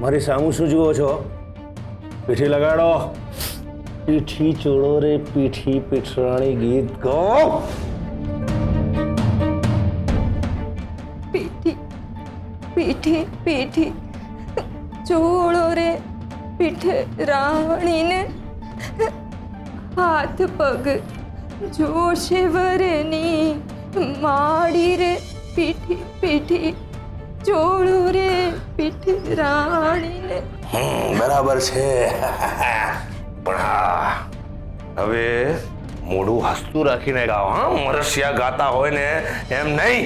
મારી સામું શું જુઓ છો? પીઠી લગાડો. પીઠી ચોળો રે પીઠી પીઠરાણી ગીત ગાઓ. પીઠી પીઠી પીઠી ચોળો રે પીઠરાણીને હાથ પગ જોશે વરની માડી રે પીઠી પીઠી ચોળો રે પીઠરાણીને. બરાબર છે. પણ હા, હવે મોઢું હસતું રાખીને ગાઓ. હા, મરસિયા ગાતા હોય ને એમ નહીં.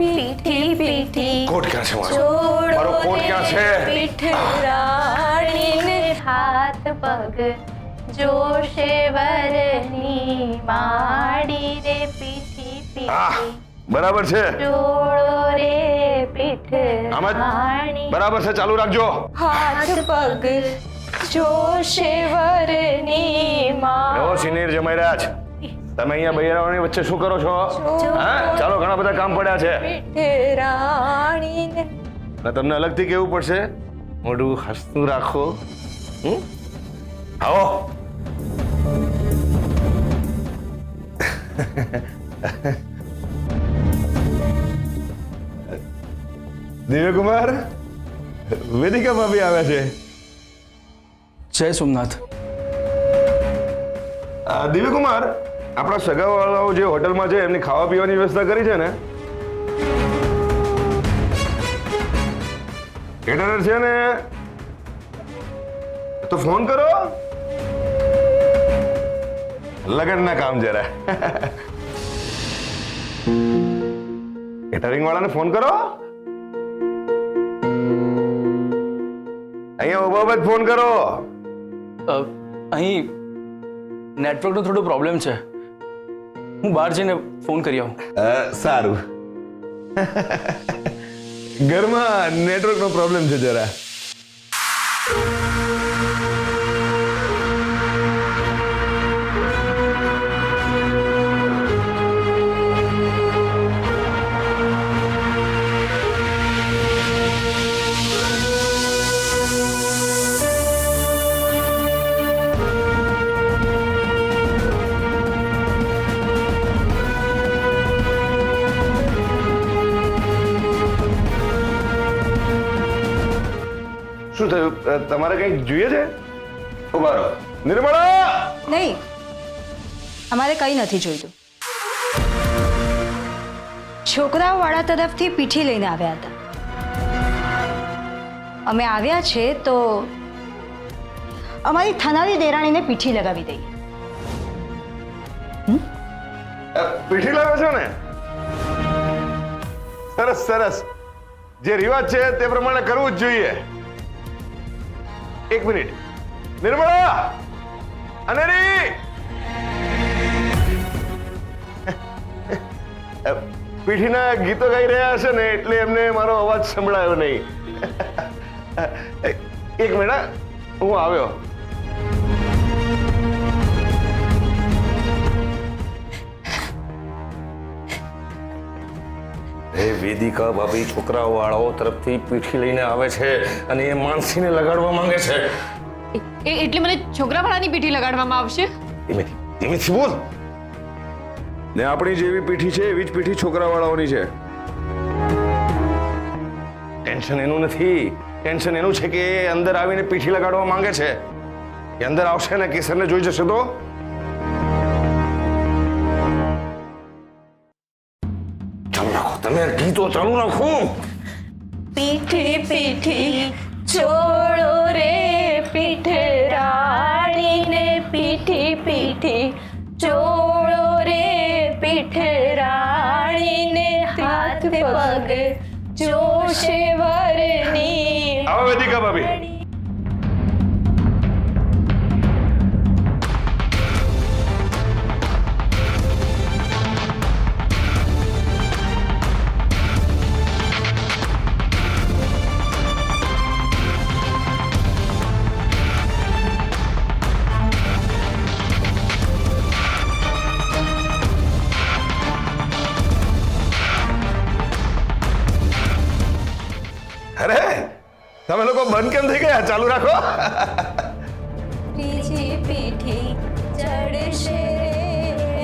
પીઠી પીઠી કોટ ક્યાં છે મારો? ચોળો મારો કોટ ક્યાં છે? પીઠરાણીને હાથ પગ જોશે વરની માડી રે પીઠી હા, પીઠી બરાબર છે. જોડો રે પીઠ આમ જ રાણી. બરાબર છે. ચાલુ રાખજો. હાથ પગ જોશે વરની એવો સિનિયર જમાઈ રહ્યા છે. તમે અહીંયા બૈરાઓની વચ્ચે શું કરો છો? હા, ચાલો, ઘણા બધા કામ પડ્યા છે. પીઠરાણીને. અને તમને અલગથી કેવું પડશે, મોઢું હસતું રાખો. આવો. દિવ્યકુમાર, વેદિકા ભાભી આવે છે. જય સોમનાથ. દિવ્યકુમાર, આપણા સગાવાળાઓ જે હોટલમાં છે એમની ખાવા પીવાની વ્યવસ્થા કરી છે ને? કેટરર છે ને? તો ફોન કરો. લગનના કામ જરા. કેટરિંગ વાળાને ફોન કરો. અહીંયા ઉભા ઉભા જ ફોન કરો. અહીં નેટવર્કનો થોડો પ્રોબ્લેમ છે. હું બહાર જઈને ફોન કરી આવું. સારું. ઘરમાં નેટવર્કનો પ્રોબ્લેમ છે જરા. શું થયું? તમારે કંઈક જોઈએ છે? ઉભા રહો. નિર્મળા! નહીં, અમારે કંઈ નથી જોઈતું. છોકરાઓ વાળા તરફથી પીઠી લઈને આવ્યા હતા. અમે આવ્યા છે તો અમારી થનારી દેરાણીને પીઠી લગાવી દઈએ. પીઠી લાવે છો ને? સરસ સરસ. જે રિવાજ છે તે પ્રમાણે કરવું જ જોઈએ. એક મિનિટ. નિર્મળા! અનેરી! પીઠીના ગીતો ગાઈ રહ્યા હશે ને એટલે એમને મારો અવાજ સંભળાયો નહીં. એક મિનિટ, હું આવ્યો. વેદિકા ભાભી છોકરાઓ વાળાઓ તરફથી પીઠી લઈને આવે છે અને એ માનસીને લગાડવા માંગે છે. એટલે મને છોકરા વાળાની પીઠી લગાડવામાં આવશે? ધીમેથી બોલ. ને આપણી જેવી પીઠી છે એવી જ પીઠી છોકરા વાળાઓની છે. ટેન્શન એનું નથી. ટેન્શન એનું છે કે એ અંદર આવીને પીઠી લગાડવા માંગે છે. એ અંદર આવશે ને કેસરને જોઈ જશે તો ચાલુ રાખો. તમે ગીતો ચાલુ રાખો. પીઠી પીઠી ચોળો રે પીઠરાણીને પીઠી પીઠી ચોળો રે પીઠરાણીને હાથ પગ જોશે વરની. આવો વેદિકા ભાભી. અરે લોકો બંધ કેમ થઈ ગયા? ચાલુ રાખો. ત્રીજી પીઠી ચડશે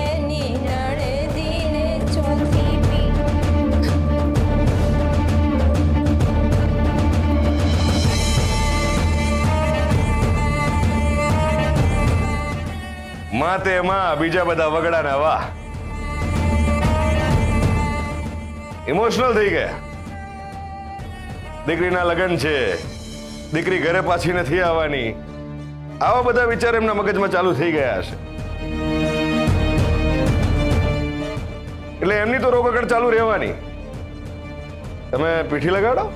એની નણદીને ચોથી પીઠી. માં તે માં, બીજા બધા વગડાના વાહ. ઇમોશનલ થઈ ગયા. દીકરીના લગ્ન છે, દીકરી ઘરે પાછી નથી આવવાની, આવા બધા વિચાર એમના મગજમાં ચાલુ થઈ ગયા હશે. એટલે એમની તો રોકકડ ચાલુ રહેવાની. તમે પીઠી લગાડો.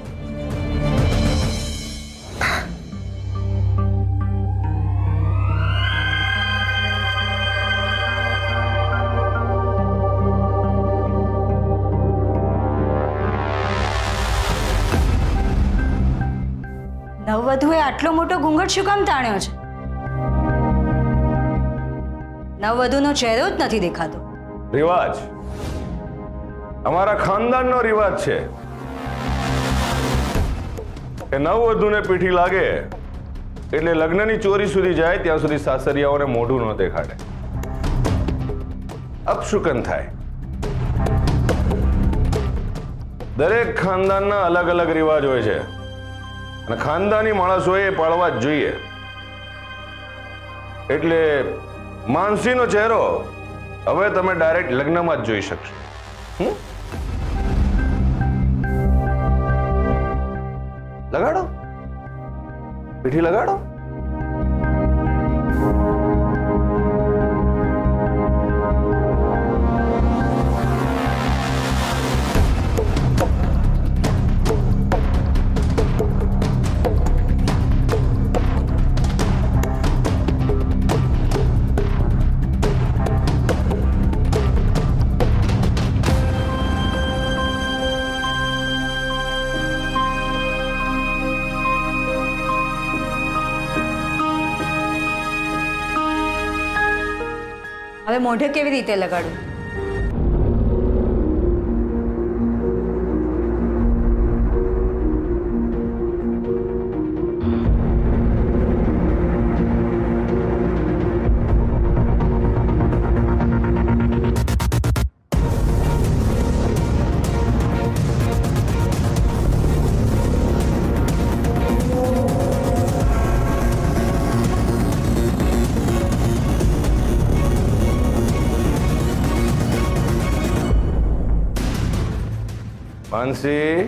નવવધુએ આટલો મોટો ઘૂંઘટ શું કામ તાણ્યો છે? નવવધુનો ચહેરો જ નથી દેખાતો. રિવાજ, અમારા ખાનદાનનો રિવાજ છે કે નવવધુને પીઠી લાગે એટલે લગ્નની ચોરી સુધી જાય ત્યાં સુધી સાસરિયાઓને મોઢું ન દેખાડે, અપશુકન થાય. દરેક ખાનદાનના અલગ અલગ રિવાજ હોય છે અને ખાનદાની માણસોએ પાળવા જ જોઈએ. એટલે માનસીનો ચહેરો હવે તમે ડાયરેક્ટ લગ્નમાં જ જોઈ શકશો. લગાડો, પીઠી લગાડો. હવે મોઢે કેવી રીતે લગાડું? માનસી,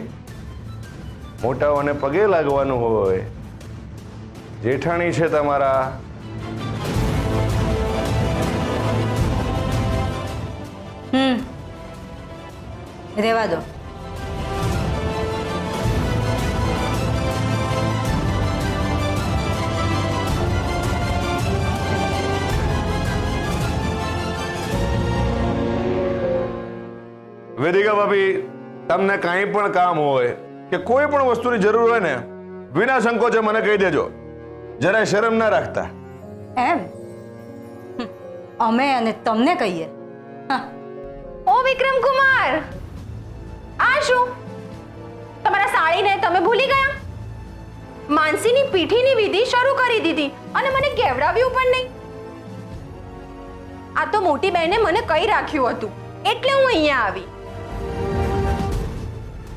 મોટાઓને પગે લાગવાનું હોય. જેઠાણી છે તમારા. રહેવા દો. વેદિકા ભાભી, તમને કાંઈ પણ કામ હોય કે કોઈ પણ વસ્તુની જરૂર હોય ને, વિના સંકોચે મને કહી દેજો. જરાય શરમ ના રાખતા. એમ? અમે અને તમને કહીએ? ઓ વિક્રમ કુમાર, આ શું? તમારા સાળીને તમે ભૂલી ગયા? માનસીની પીઠીની વિધિ શરૂ કરી દીધી અને મને કેવડાવ્યું પણ નહીં. આ તો મોટી બહેને મને કહી રાખ્યું હતું એટલે હું અહીંયા આવી.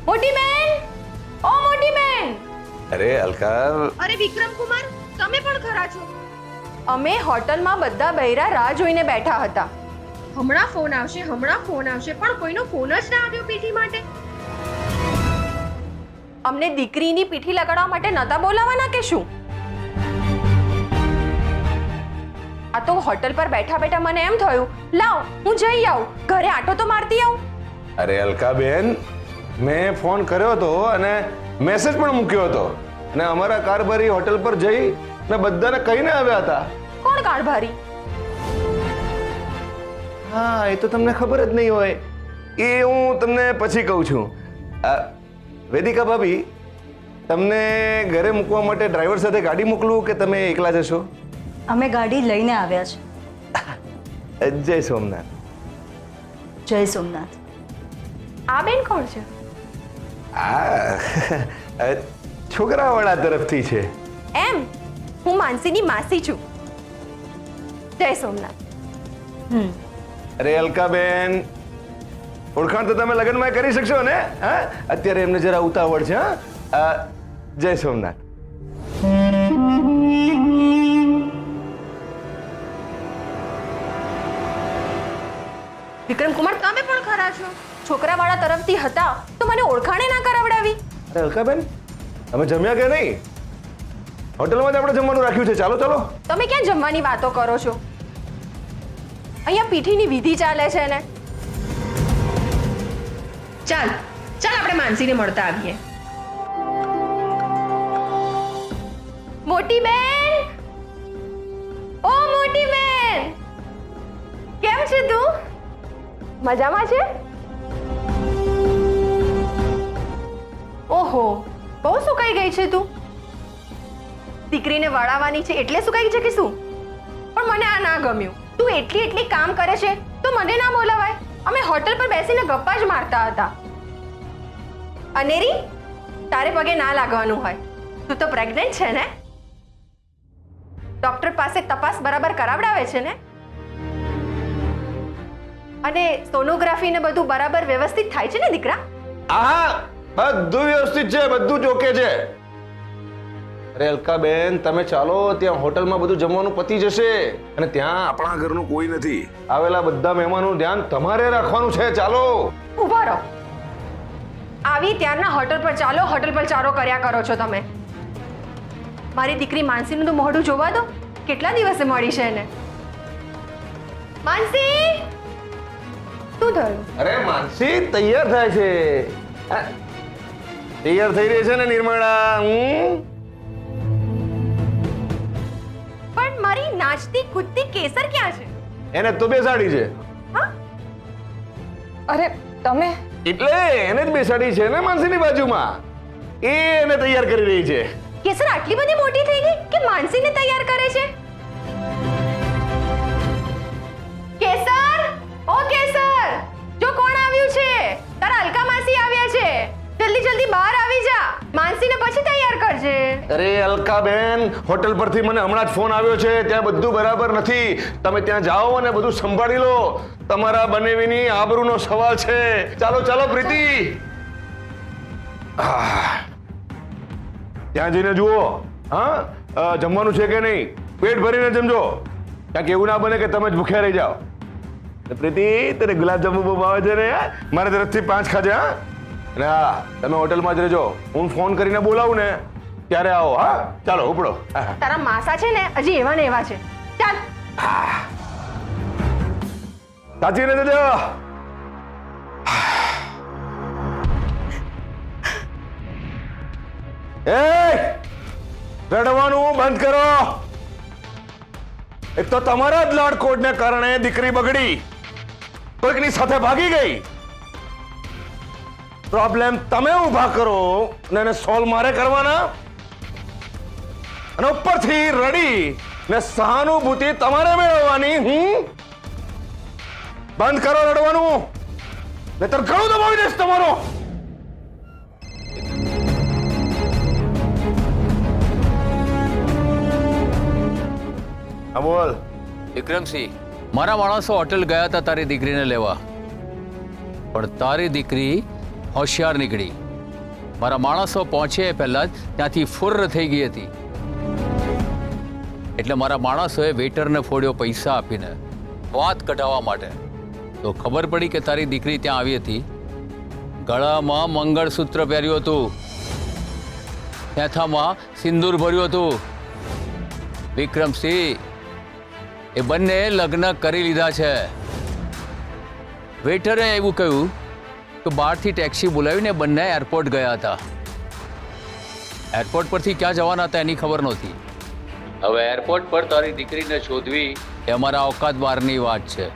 મોટી બેન, ઓ મોટી બેન. અરે અલકા. અરે વિક્રમ કુમાર, તમે પણ ખરા છો? અમે હોટલમાં બધા બૈરા રાહ જોઈને બેઠા હતા. હમણાં ફોન આવશે, પણ કોઈનો ફોન જ ના આવ્યો પીઠી માટે. અમને દીકરીની પીઠી લગાડવા માટે નતા બોલાવાના કે શું? આ તો હોટલ પર બેઠા બેઠા મને એમ થયું, લાવ હું જઈ આવું, ઘરે આટો તો મારતી આવું. અરે અલકા બેન, મેં ફોન કર્યો હતો અને મેસેજ પણ મૂક્યો હતો અને અમારા કારભારી હોટલ પર જઈ ને બધાને કહીને આવ્યા હતા. કોણ કારભારી? હા, એ તો તમને ખબર જ નહીં હોય. એ હું તમને પછી કહું છું. વેદિકા ભાભી, તમને ઘરે મૂકવા માટે ડ્રાઈવર સાથે ગાડી મોકલું કે તમે એકલા જશો? અમે ગાડી લઈને આવ્યા છે. જય સોમનાથ. જય સોમનાથ. આ બેન કોણ છે? છોકરાવાળા તરફથી છે. એમ હું માનસીની માસી છું. જય સોમનાથ. અરે અલકાબેન, ઓળખાણ તો તમે લગ્નમાં કરી શકશો ને? હા, અત્યારે એમને જરા ઉતાવળ છે. હા, જય સોમનાથ. વિક્રમ કુમાર, તમે પણ ખરા છો. છોકરાવાળા તરફથી હતા તો મને ઓળખાણે ના કરાવડાવી. અરે અલકાબેન, તમે જમ્યા કે નહીં? હોટલમાં જ આપણે જમવાનું રાખ્યું છે. ચાલો ચાલો. તમે ક્યાં જમવાની વાતો કરો છો? અહીંયા પીઠીની વિધિ ચાલે છે ને. ચાલ ચાલ આપણે માનસીને મળતા આવીએ. મોટી બેન, ઓ મોટી બેન, કેમ છે તું? મજામાં છે? ઓહો, બહુ સુકાઈ ગઈ છે તું. દીકરીને વળાવવાની છે એટલે સુકાઈ છે કે શું? પણ મને આ ના ગમ્યું. તું એટલી કામ કરે છે તો મને ના બોલાવાય. અમે હોટલ પર બેસીને ગપ્પા જ મારતા હતા. અનેરી, તારે પગે ના લાગવાનું હોય. તું તો પ્રેગ્નન્ટ છે ને? ડોક્ટર પાસે તપાસ બરાબર કરાવડાવે છે ને? અને સોનોગ્રાફી ને બધું બરાબર વ્યવસ્થિત થાય છે ને દીકરા? હા, બધું વ્યવસ્થિત છે, બધું જોકે છે. અરે અલકાબેન, તમે ચાલો, ત્યાં હોટલમાં બધું જમવાનું પતી જશે અને ત્યાં આપણા ઘરનું કોઈ નથી. આવેલા બધા મહેમાનોનું ધ્યાન તમારે રાખવાનું છે. ચાલો. ઊભા રહો. આવી ત્યારના હોટલ પર ચાલો, હોટલ પર ચારો કર્યા કરો છો તમે. મારી દીકરી માનસીનું તો મોઢું જોવા દો. કેટલા દિવસે મળી છે એને? માનસી, શું થયું? અરે માનસી તૈયાર થાય છે. હા, તૈયાર થઈ રહી છે ને નિર્મળા? પણ મારી નાચતી કૂદતી કેસર ક્યાં છે? એને તો બેસાડી છે. હા? અરે તમે એટલે એને જ બેસાડી છે ને માનસીની બાજુમાં. એ એને તૈયાર કરી રહી છે. કેસર આટલી બધી મોટી થઈ ગઈ કે માનસીને તૈયાર કરે છે? કેસર, ઓ કેસર, જો કોણ આવ્યું છે? તારા અલકા માસી આવ્યા છે. જલ્દી જલ્દી બહાર આવી જા. માનસીને પછી તૈયાર કરજે. અરે અલકાબેન, હોટલ પરથી મને હમણાં જ ફોન આવ્યો છે. ત્યાં બધું બરાબર નથી. તમે ત્યાં જાઓ અને બધું સંભાળી લો. તમારા બનેવીની આબરૂનો સવાલ છે. ચાલો ચાલો પ્રીતિ. ત્યાં જઈને જુઓ, હા, જમવાનું છે કે નહીં. પેટ ભરીને જમજો. ક્યાંક એવું ના બને કે તમે જ ભૂખ્યા રહી જાઓ. પ્રીતિ, તને ગુલાબજાંબુ બહુ ભાવે છે ને? મારા તરફથી 5 ખાજે. હા, અને હા, તમે હોટલમાં જ રહેજો. હું ફોન કરીને બોલાવું ને ત્યારે આવો. હા, ચાલો ઉપડો. તારા માસા છે ને હજી એવા ને એવા છે. ચાલ. સાચીને જજો. એ રડવાનું બંધ કરો. એક તો તમારા જ લાડકોડને કારણે દીકરી બગડી, કોઈકની સાથે ભાગી ગઈ. પ્રોબ્લેમ તમે ઊભા કરો અને એને સોલ્વ મારે કરવાના, અને ઉપરથી રડી ને સહાનુભૂતિ તમારે મેળવવાની. બંધ કરો રડવાનું, નહીતર ઘણું દબાવી દઈશ તમારો. હા બોલ. વિક્રમસિંહ, મારા માણસો હોટલ ગયા હતા તારી દીકરીને લેવા, પણ તારી દીકરી હોશિયાર નીકળી. મારા માણસો પહોંચે પહેલા જ ત્યાંથી ફુર્ર થઈ ગઈ હતી. એટલે મારા માણસોએ વેઇટરને ફોડ્યો પૈસા આપીને વાત કઢાવવા માટે. તો ખબર પડી કે તારી દીકરી ત્યાં આવી હતી. ગળામાં મંગળસૂત્ર પહેર્યું હતું, માથામાં સિંદૂર ભર્યું હતું. વિક્રમસિંહ, એ બંને લગ્ન કરી લીધા છે. વેઇટરે એવું કહ્યું કે બહારથી ટેક્સી બોલાવીને બંને એરપોર્ટ ગયા હતા. એરપોર્ટ પરથી ક્યાં જવાના હતા એની ખબર નહોતી. હવે એરપોર્ટ પર તારી દીકરીને શોધવી એ અમારા ઓકાત બહારની વાત છે.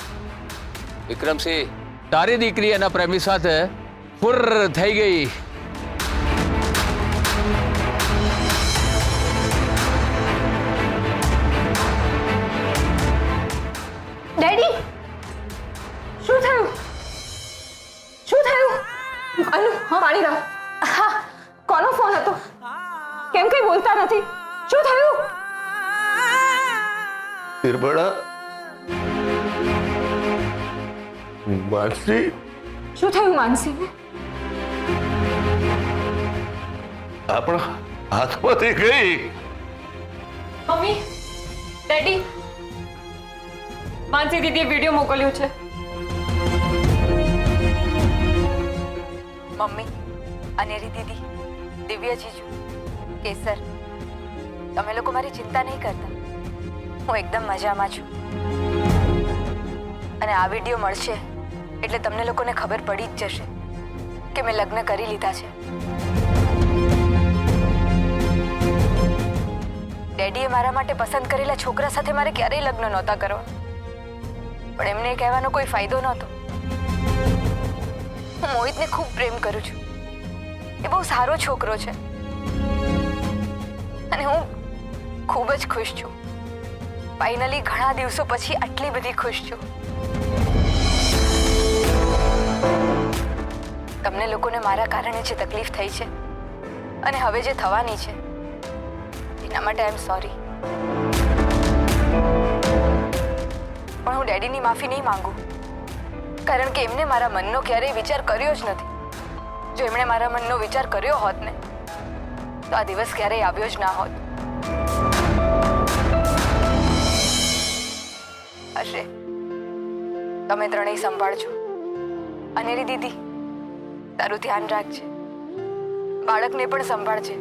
વિક્રમસિંહ, તારી દીકરી એના પ્રેમી સાથે ફુર્ર થઈ ગઈ. ડેડી, શું થયું? શું થયું? અનુ, પાણી લાવ. હા, કોનો ફોન હતો? બોલતા નથી? શું થયું? તિરબડા માનસી શું થયું માનસીને? આપણા હાથમાંથી ગઈ. મમ્મી, ડેડી, માનસી દીદીએ વિડીયો મોકલ્યો છે. મમ્મી, અનેરી દીદી, દિવ્ય જીજુ, કેસર, તમે લોકો મારી ચિંતા નહીં કરતા. હું એકદમ મજામાં છું. અને આ વિડીયો મળશે એટલે તમને લોકોને ખબર પડી જ જશે કે મેં લગ્ન કરી લીધા છે. ડેડીએ મારા માટે પસંદ કરેલા છોકરા સાથે મારે ક્યારેય લગ્ન નહોતા કરવા, પણ એમને એ કહેવાનો કોઈ ફાયદો નહોતો. હું મોહિતને ખૂબ પ્રેમ કરું છું. એ બહુ સારો છોકરો છે અને હું ખૂબ જ ખુશ છું. ફાઇનલી ઘણા દિવસો પછી આટલી બધી ખુશ છું. તમને લોકોને મારા કારણે જે તકલીફ થઈ છે અને હવે જે થવાની છે એના માટે આઈ એમ સોરી. પણ હું ડેડીની માફી નહીં માંગુ, કારણ કે એમને મારા મનનો ક્યારેય વિચાર કર્યો જ નથી. જો એમણે મારા મનનો વિચાર કર્યો હોત ને તો આ દિવસ ક્યારેય આવ્યો જ ના હોત. હશે, તમે ત્રણેય સંભાળજો. અનેરી દીદી, તારું ધ્યાન રાખજે. બાળકને પણ સંભાળજે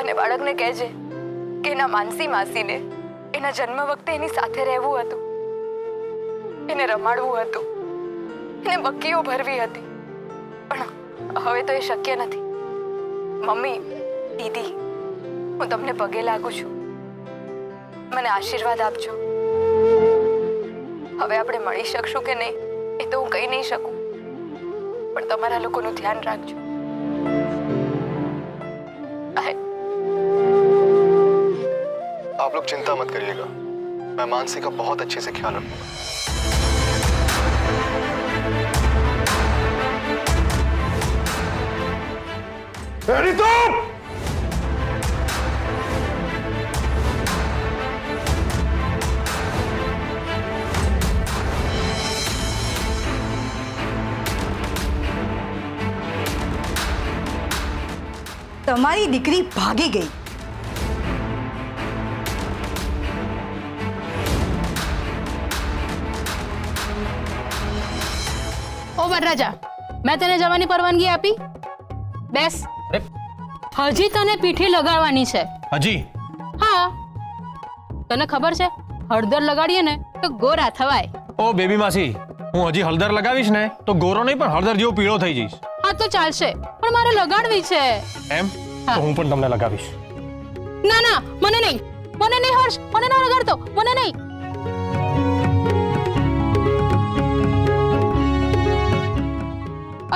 અને બાળકને કહેજે કે એના માનસી માસીને એના જન્મ વખતે એની સાથે રહેવું હતું, એને રમાડવું હતું, એને બક્કીઓ ભરવી હતી, પણ હવે તો એ શક્ય નથી. મમ્મી, દીદી, હું તમને પગે લાગુ છું. મને આશીર્વાદ આપજો. હવે આપણે મળી શકશું કે નહીં એ તો હું કહી નહીં શકું, પણ તમારા લોકોનું ધ્યાન રાખજો. आप लोग चिंता मत करिएगा, मैं मानसी का बहुत अच्छे से ख्याल रखूंगा. એની તો તમારી દીકરી ભાગી ગઈ. ઓ વરરાજા, મેં તને જવાની પરવાનગી આપી. બેસ. હજી તને પીઠી લગાડવાની છે. હજી? હા, તને ખબર છે હળદર લગાડીએ ને તો ગોરા થવાય. ઓ બેબી માસી, હું હજી હળદર લગાવીશ ને તો ગોરો નહીં પણ હળદર જેવો પીળો થઈ જઈશ. હા તો ચાલશે, પણ મારે લગાડવી છે. એમ? તો હું પણ તમને લગાવીશ. ના ના, મને નહીં, મને નહીં હર્ષ, મને ના લગાડતો, મને નહીં.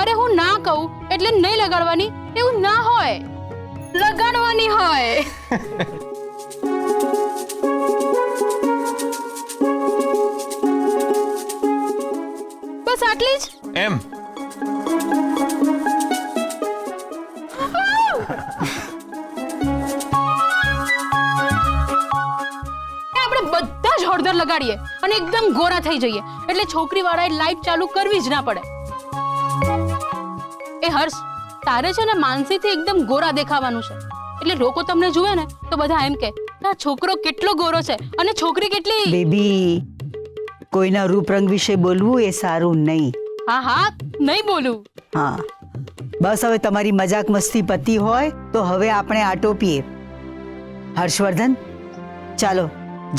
અરે હું ના કહું એટલે નહીં લગાડવાની એવું ના હોય, લગાડવાની હોય. બસ આટલી જ. એમ? આપણે બધા જ હળદર લગાડીએ અને એકદમ ગોરા થઈ જઈએ એટલે છોકરી વાળાએ લાઈટ ચાલુ કરવી જ ના પડે. એ હર્ષ, તારે છે ને માનસીથી એકદમ ગોરા દેખાવાનું છે એટલે લોકો તમને જુએ ને તો બધા એમ કે આ છોકરો કેટલો ગોરો છે અને છોકરી કેટલી. બેબી, કોઈના રૂપ રંગ વિશે બોલવું એ સારું નહીં. હા હા, નહીં બોલું. હા, બસ હવે તમારી મજાક મસ્તી પતી હોય તો હવે આપણે આટોપીએ. હર્ષવર્ધન, ચાલો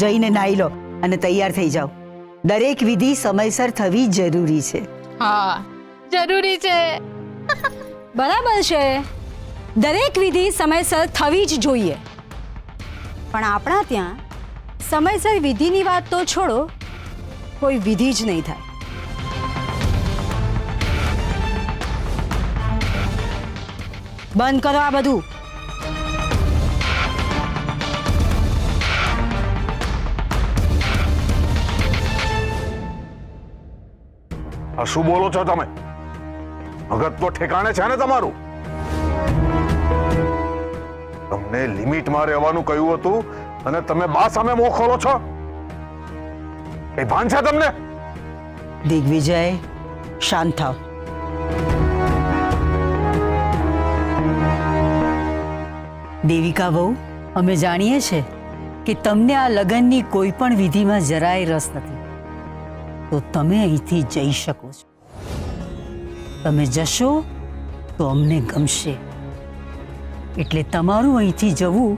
જઈને નાઈ લો અને તૈયાર થઈ જાઓ. દરેક વિધિ સમયસર થવી જરૂરી છે. હા, જરૂરી છે. બરાબર છે, દરેક વિધિ સમયસર થવી જ જોઈએ. પણ આપણા ત્યાં સમયસર વિધિની વાત તો છોડો, કોઈ વિધિ જ નહીં થાય. બંધ કરો આ બધું. આ શું બોલો છો તમે? મગજ તો ઠેકાણે છે ને તમારું? તમને લિમિટમાં રહેવાનું કહ્યું હતું અને તમે બા સામે મોં ખોલો છો. એ ભાન છે તમને? દિગ્વિજય, શાંત થાવ. દેવિકા વહુ, અમે જાણીએ છીએ કે તમને આ લગ્નની કોઈ પણ વિધિમાં જરાય રસ નથી, તો તમે અહીંથી જઈ શકો છો. તમે જશો તો અમને ગમશે, એટલે તમારું અહીંથી જવું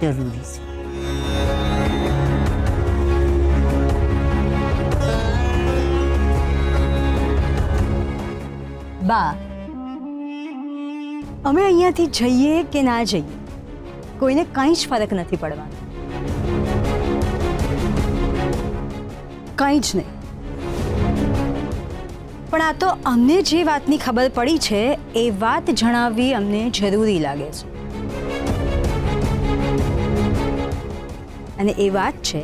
જરૂરી છે. બા, અમે અહીંયાથી જઈએ કે ના જઈએ કોઈને કંઈ જ ફરક નથી પડવાનો, કંઈ જ નહીં. પણ આ તો અમને જે વાતની ખબર પડી છે એ વાત જણાવવી અમને જરૂરી લાગે છે. અને એ વાત છે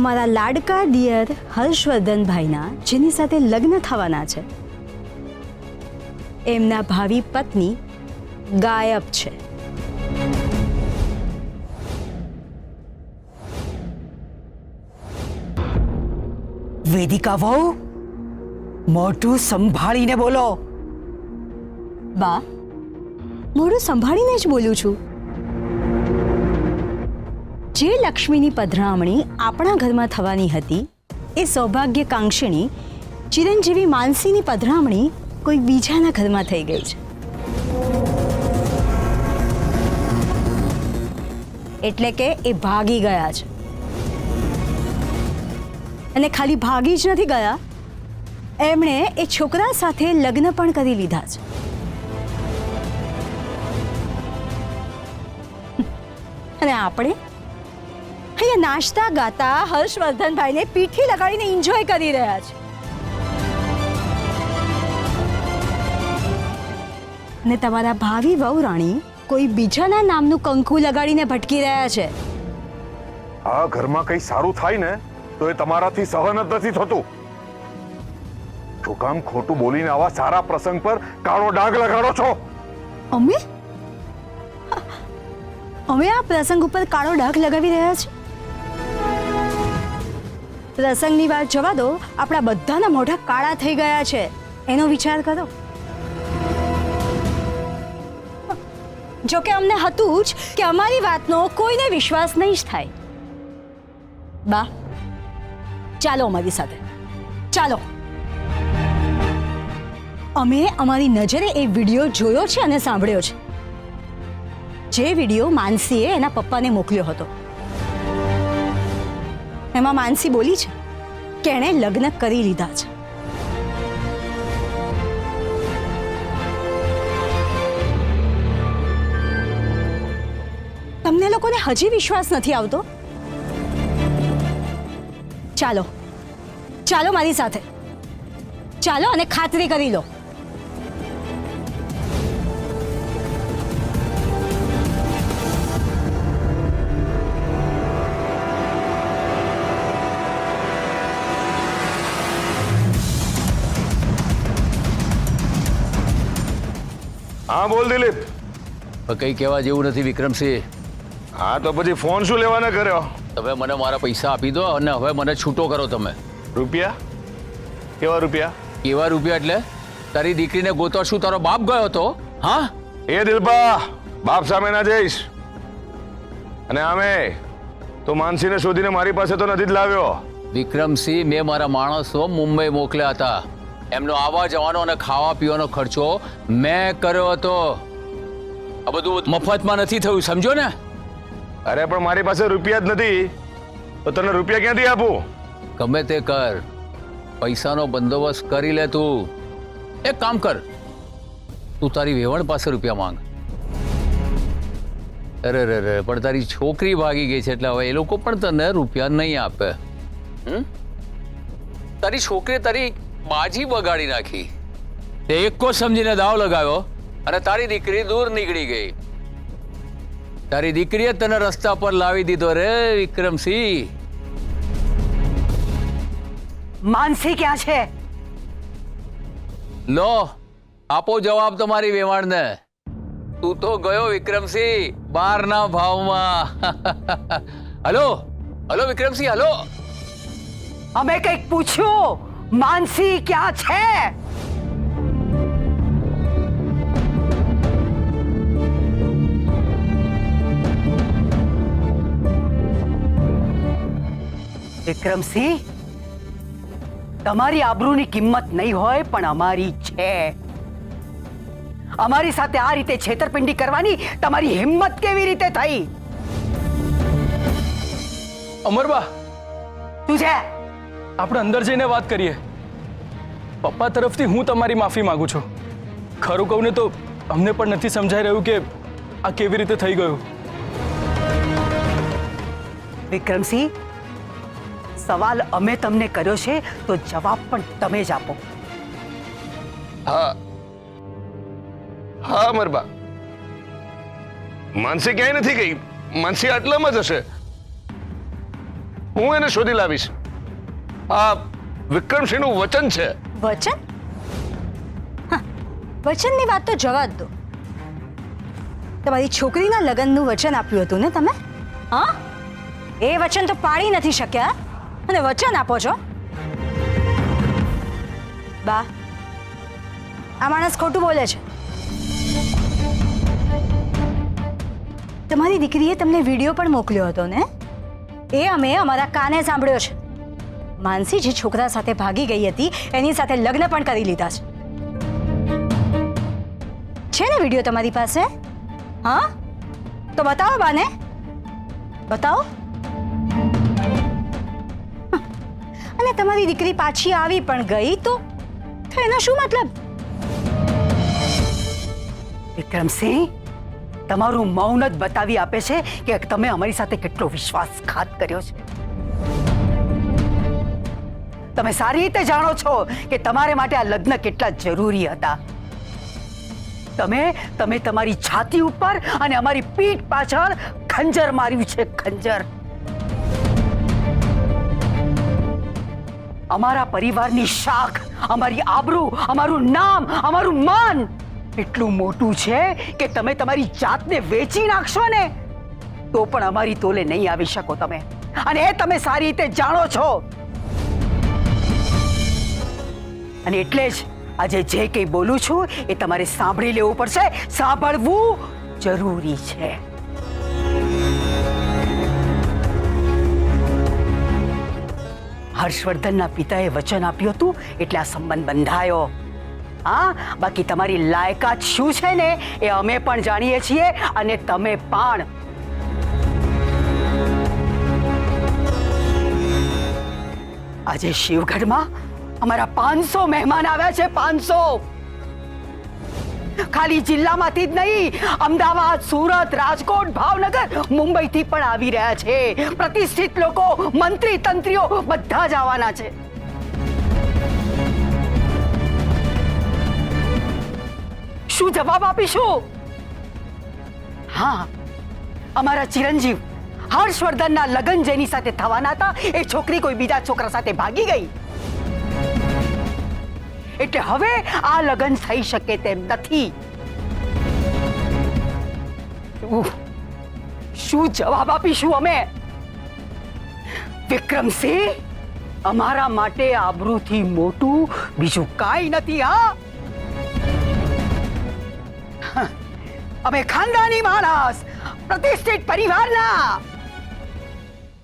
અમારા લાડકા દિયર હર્ષવર્ધનભાઈના, જેની સાથે લગ્ન થવાના છે, એમના ભાવિ પત્ની ગાયબ છે. વેદિકા વહુ, મોઢું સંભાળીને બોલો. બા, મોઢું સંભાળીને જ બોલું છું. જે લક્ષ્મીની પધરામણી આપણા ઘરમાં થવાની હતી એ સૌભાગ્યકાંક્ષિણી ચિરંજીવી માનસીની પધરામણી કોઈ બીજાના ઘરમાં થઈ ગઈ છે. એટલે કે એ ભાગી ગયા છે. અને ખાલી ભાગી જ નથી ગયા, એમણે એ છોકરા સાથે લગ્ન પણ કરી લીધા છે. અને આપણે અહીંયા નાચતા ગાતા હર્ષવર્ધનભાઈને પીઠી લગાડીને એન્જોય કરી રહ્યા છે. ને તમારા ભાવિ વહુ રાણી કોઈ બીજાના નામનું કંકુ લગાડીને ભટકી રહ્યા છે. આ ઘરમાં કંઈ સારું થાય ને તો એ તમારાથી સહન જ નથી થતું. શું કામ ખોટું બોલીને આવા સારા પ્રસંગ પર કાળો ડાઘ લગાડો છો? અમે આ પ્રસંગ ઉપર કાળો ડાઘ લગાવી રહ્યા છે? પ્રસંગની વાત જવા દો, આપણા બધાના મોઢા કાળા થઈ ગયા છે, એનો વિચાર કરો. જો કે અમને હતું જ કે અમારી વાતનો કોઈને વિશ્વાસ નહીં જ થાય. બા, ચાલો અમારી સાથે, ચાલો. અમે અમારી નજરે એ વિડીયો જોયો છે અને સાંભળ્યો છે, જે વિડીયો માનસીએ એના પપ્પાને મોકલ્યો હતો. એમાં માનસી બોલી છે કે એણે લગ્ન કરી લીધા છે. તમને લોકોને હજી વિશ્વાસ નથી આવતો? ચાલો, ચાલો મારી સાથે, ચાલો અને ખાતરી કરી લો. હા બોલ દિલીપ. કંઈ કહેવા જેવું નથી વિક્રમસિંહ. હા તો પછી ફોન શું લેવાના કર્યો? તમે મને મારા પૈસા આપી દો અને હવે મને છૂટો કરો તમે. રૂપિયા? કેવા રૂપિયા? કેવા રૂપિયા એટલે? તારી દીકરીને ગોતવા શું તારો બાપ ગયો હતો? હા, એ દિલપા, બાપ સામે ના જઈશ. અને આમે તો માનસીને શોધીને મારી પાસે તો નથી જ લાવ્યો. વિક્રમસિંહ, મેં મારા માણસો મુંબઈ મોકલ્યા હતા. એમનો આવવા જવાનો અને ખાવા પીવાનો ખર્ચો મેં કર્યો હતો. આ બધું મફતમાં નથી થયું, સમજો ને? અરે પણ મારી પાસે રૂપિયા જ નથી, તો તને રૂપિયા ક્યાંથી આપું? ગમે તે કર, પૈસાનો બંદોબસ્ત કરી લે. તું એક કામ કર, તું તારી વેવણ પાસે રૂપિયા માંગ. અરે રે રે, પણ તારી છોકરી ભાગી ગઈ છે એટલે હવે એ લોકો પણ તને રૂપિયા નહીં આપે. તારી છોકરીએ તારી બાજી બગાડી નાખી. તે એકો સમજીને દાવ લગાવ્યો અને તારી દીકરી દૂર નીકળી ગઈ. તારી દીકરીએ તને રસ્તા પર લાવી દીધો રે વિક્રમસિંહ. માનસી ક્યાં છે? લો, આપો જવાબ તમારી વેવાણને. તું તો ગયો વિક્રમસિંહ બારના ભાવમાં. Hello hello Vikramsinh, hello. અમે કંઈક પૂછ્યું, માનસી ક્યાં છે? વિક્રમસિંહ, તમારી આબરૂની કિંમત નહીં હોય પણ અમારી છે. અમારી સાથે આ રીતે છેતરપિંડી કરવાની તમારી હિંમત કેવી રીતે થઈ? અમરબા, તું છે? આપણે અંદર જઈને વાત કરીએ. પપ્પા તરફથી હું તમારી માફી માંગુ છું. ખરું કહું ને તો અમને પણ નથી સમજાઈ રહ્યું કે આ કેવી રીતે થઈ ગયું. વિક્રમસિંહ, સવાલ અમે તમને કર્યો છે તો જવાબ પણ તમે જ આપો. હા હા અમરબા, માનસી ક્યાંય નથી ગઈ. માનસી આટલામાં જ હશે. હું એને શોધી લાવીશ. આ વિક્રમસિંહનું વચન છે. વચન? હા, વચનની વાત તો જવા જ દો. તમારી છોકરીના લગ્નનું વચન આપ્યું હતું ને તમે? હા, એ વચન તો પાળી નથી શક્યા અને વચન આપો છો? બા, આ માણસ ખોટું બોલે છે. તમારી દીકરીએ તમને વિડીયો પણ મોકલ્યો હતો ને? એ અમે અમારા કાને સાંભળ્યો છે. માનસી જે છોકરા સાથે ભાગી ગઈ હતી એની સાથે લગ્ન પણ કરી લીધા છે ને વિડીયો તમારી પાસે? હા, તો બતાવો બાને, બતાવો. અને તમારી દીકરી પાછી આવી પણ ગઈ તો એનો શું મતલબ? વિક્રમસિંહ, તમારું મૌન જ બતાવી આપે છે કે તમે અમારી સાથે કેટલો વિશ્વાસઘાત કર્યો છે. તમે સારી રીતે જાણો છો કે તમારે માટે આ લગ્ન કેટલા જરૂરી હતા. તમે તમારી છાતી ઉપર અને અમારી પીઠ પાછળ ખંજર માર્યું છે, ખંજર. અમારા પરિવારની શાખ, અમારી આબરૂ, અમારું નામ, અમારું માન એટલું મોટું છે કે તમે તમારી જાતને વેચી નાખશો ને તો પણ અમારી તોલે નહીં આવી શકો તમે, અને એ તમે સારી રીતે જાણો છો. અને એટલે જ આજે જે કંઈ બોલું છું એ તમારે સાંભળી લેવું પડશે. સાંભળવું જરૂરી છે. હર્ષવર્ધનના પિતાએ વચન આપ્યું હતું એટલે આ સંબંધ બંધાયો. હા, બાકી તમારી લાયકાત શું છે ને એ અમે પણ જાણીએ છીએ અને તમે પણ. આજે શિવગઢમાં અમારા 500 મહેમાન આવ્યા છે. 500 ખાલી જિલ્લામાંથી જ નહીં, અમદાવાદ, સુરત, રાજકોટ, ભાવનગર, મુંબઈથી પણ આવી રહ્યા છે. પ્રતિષ્ઠિત લોકો, મંત્રી તંત્રીઓ બધા જ આવવાના છે. શું જવાબ આપીશું? હા, અમારા ચિરંજીવ હર્ષવર્ધનના લગ્ન જેની સાથે થવાના હતા એ છોકરી કોઈ બીજા છોકરા સાથે ભાગી ગઈ. એટલે હવે આ લગ્ન થઈ શકે તેમ નથી. શું જવાબ આપીશું અમે? વિક્રમસિંહ, અમારા માટે આબરૂથી મોટું બીજું કાંઈ નથી. હા, અમે ખાનદાની માણસ, પ્રતિષ્ઠિત પરિવારના.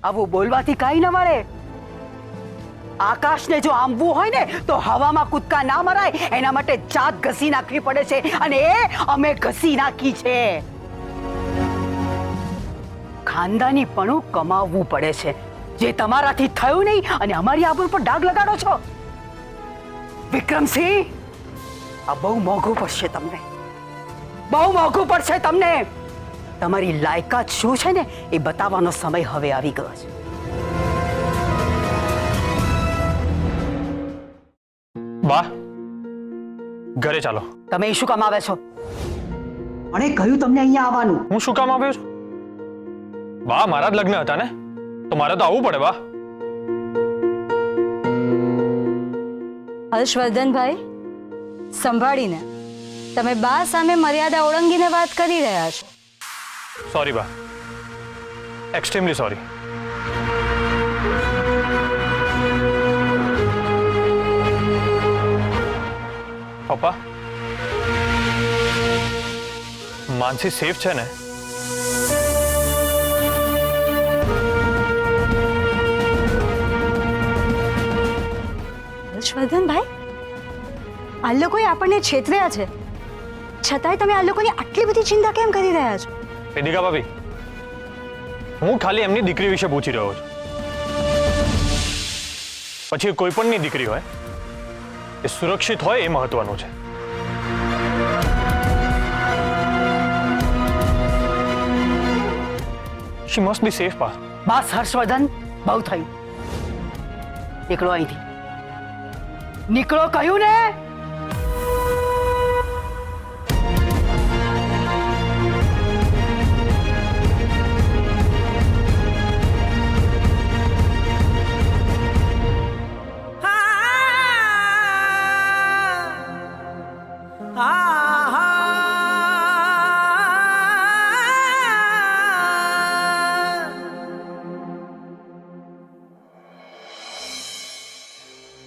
આવું બોલવાથી કાંઈ ન મળે. આકાશને જો આંબવું હોય ને તો હવામાં કૂદકા ના મરાય. એના માટે જાત ઘસી નાખવી પડે છે અને એ અમે ઘસી નાખી છે. ખાનદાનીપણું કમાવવું પડે છે, જે તમારાથી થયું નહીં અને અમારી આબરૂ પર ડાઘ લગાડો છો. વિક્રમસિંહ, આ બહુ મોંઘું પડશે તમને, બહુ મોંઘું પડશે તમને. તમારી લાયકાત શું છે ને એ બતાવવાનો સમય હવે આવી ગયો છે. બા, ઘરે ચાલો. તમે શું કામ આવ્યા છો? અને કહ્યું તમને અહીંયા આવવાનું. હું શું કામ આવ્યો છું? બા, મારા જ લગ્ન હતા ને, તો મારે તો આવવું પડે. બા, હર્ષવર્ધનભાઈ, સંભાળીને. તમે બા સામે મર્યાદા ઓળંગીને વાત કરી રહ્યા છો. સોરી બા, એક્સ્ટ્રીમલી સોરી. પપ્પા, માનસી સેફ છે ને? હર્ષવર્ધનભાઈ, આ લોકોએ આપણને છેતર્યા છે, છતાંય તમે આ લોકોની આટલી બધી ચિંતા કેમ કરી રહ્યા છો? વેદિકા ભાભી, હું ખાલી એમની દીકરી વિશે પૂછી રહ્યો છું. પછી કોઈ પણની દીકરી હોય એ સુરક્ષિત હોય એ મહત્વનું છે. She must be safe, બા. બસ હર્ષવર્ધન, બહુ થયું. નીકળો અહીંથી. નીકળો કહ્યું ને.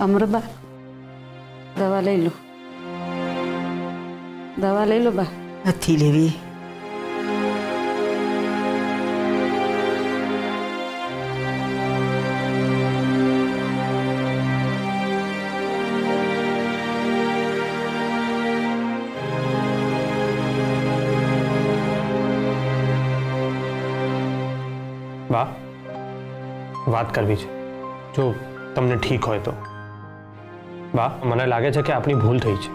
અમૃતબા, દવા લઈ લો. દવા લઈ લો બા. નથી લેવી. બા, વાત કરવી છે, જો તમને ઠીક હોય તો. બા, મને લાગે છે કે આપણી ભૂલ થઈ છે.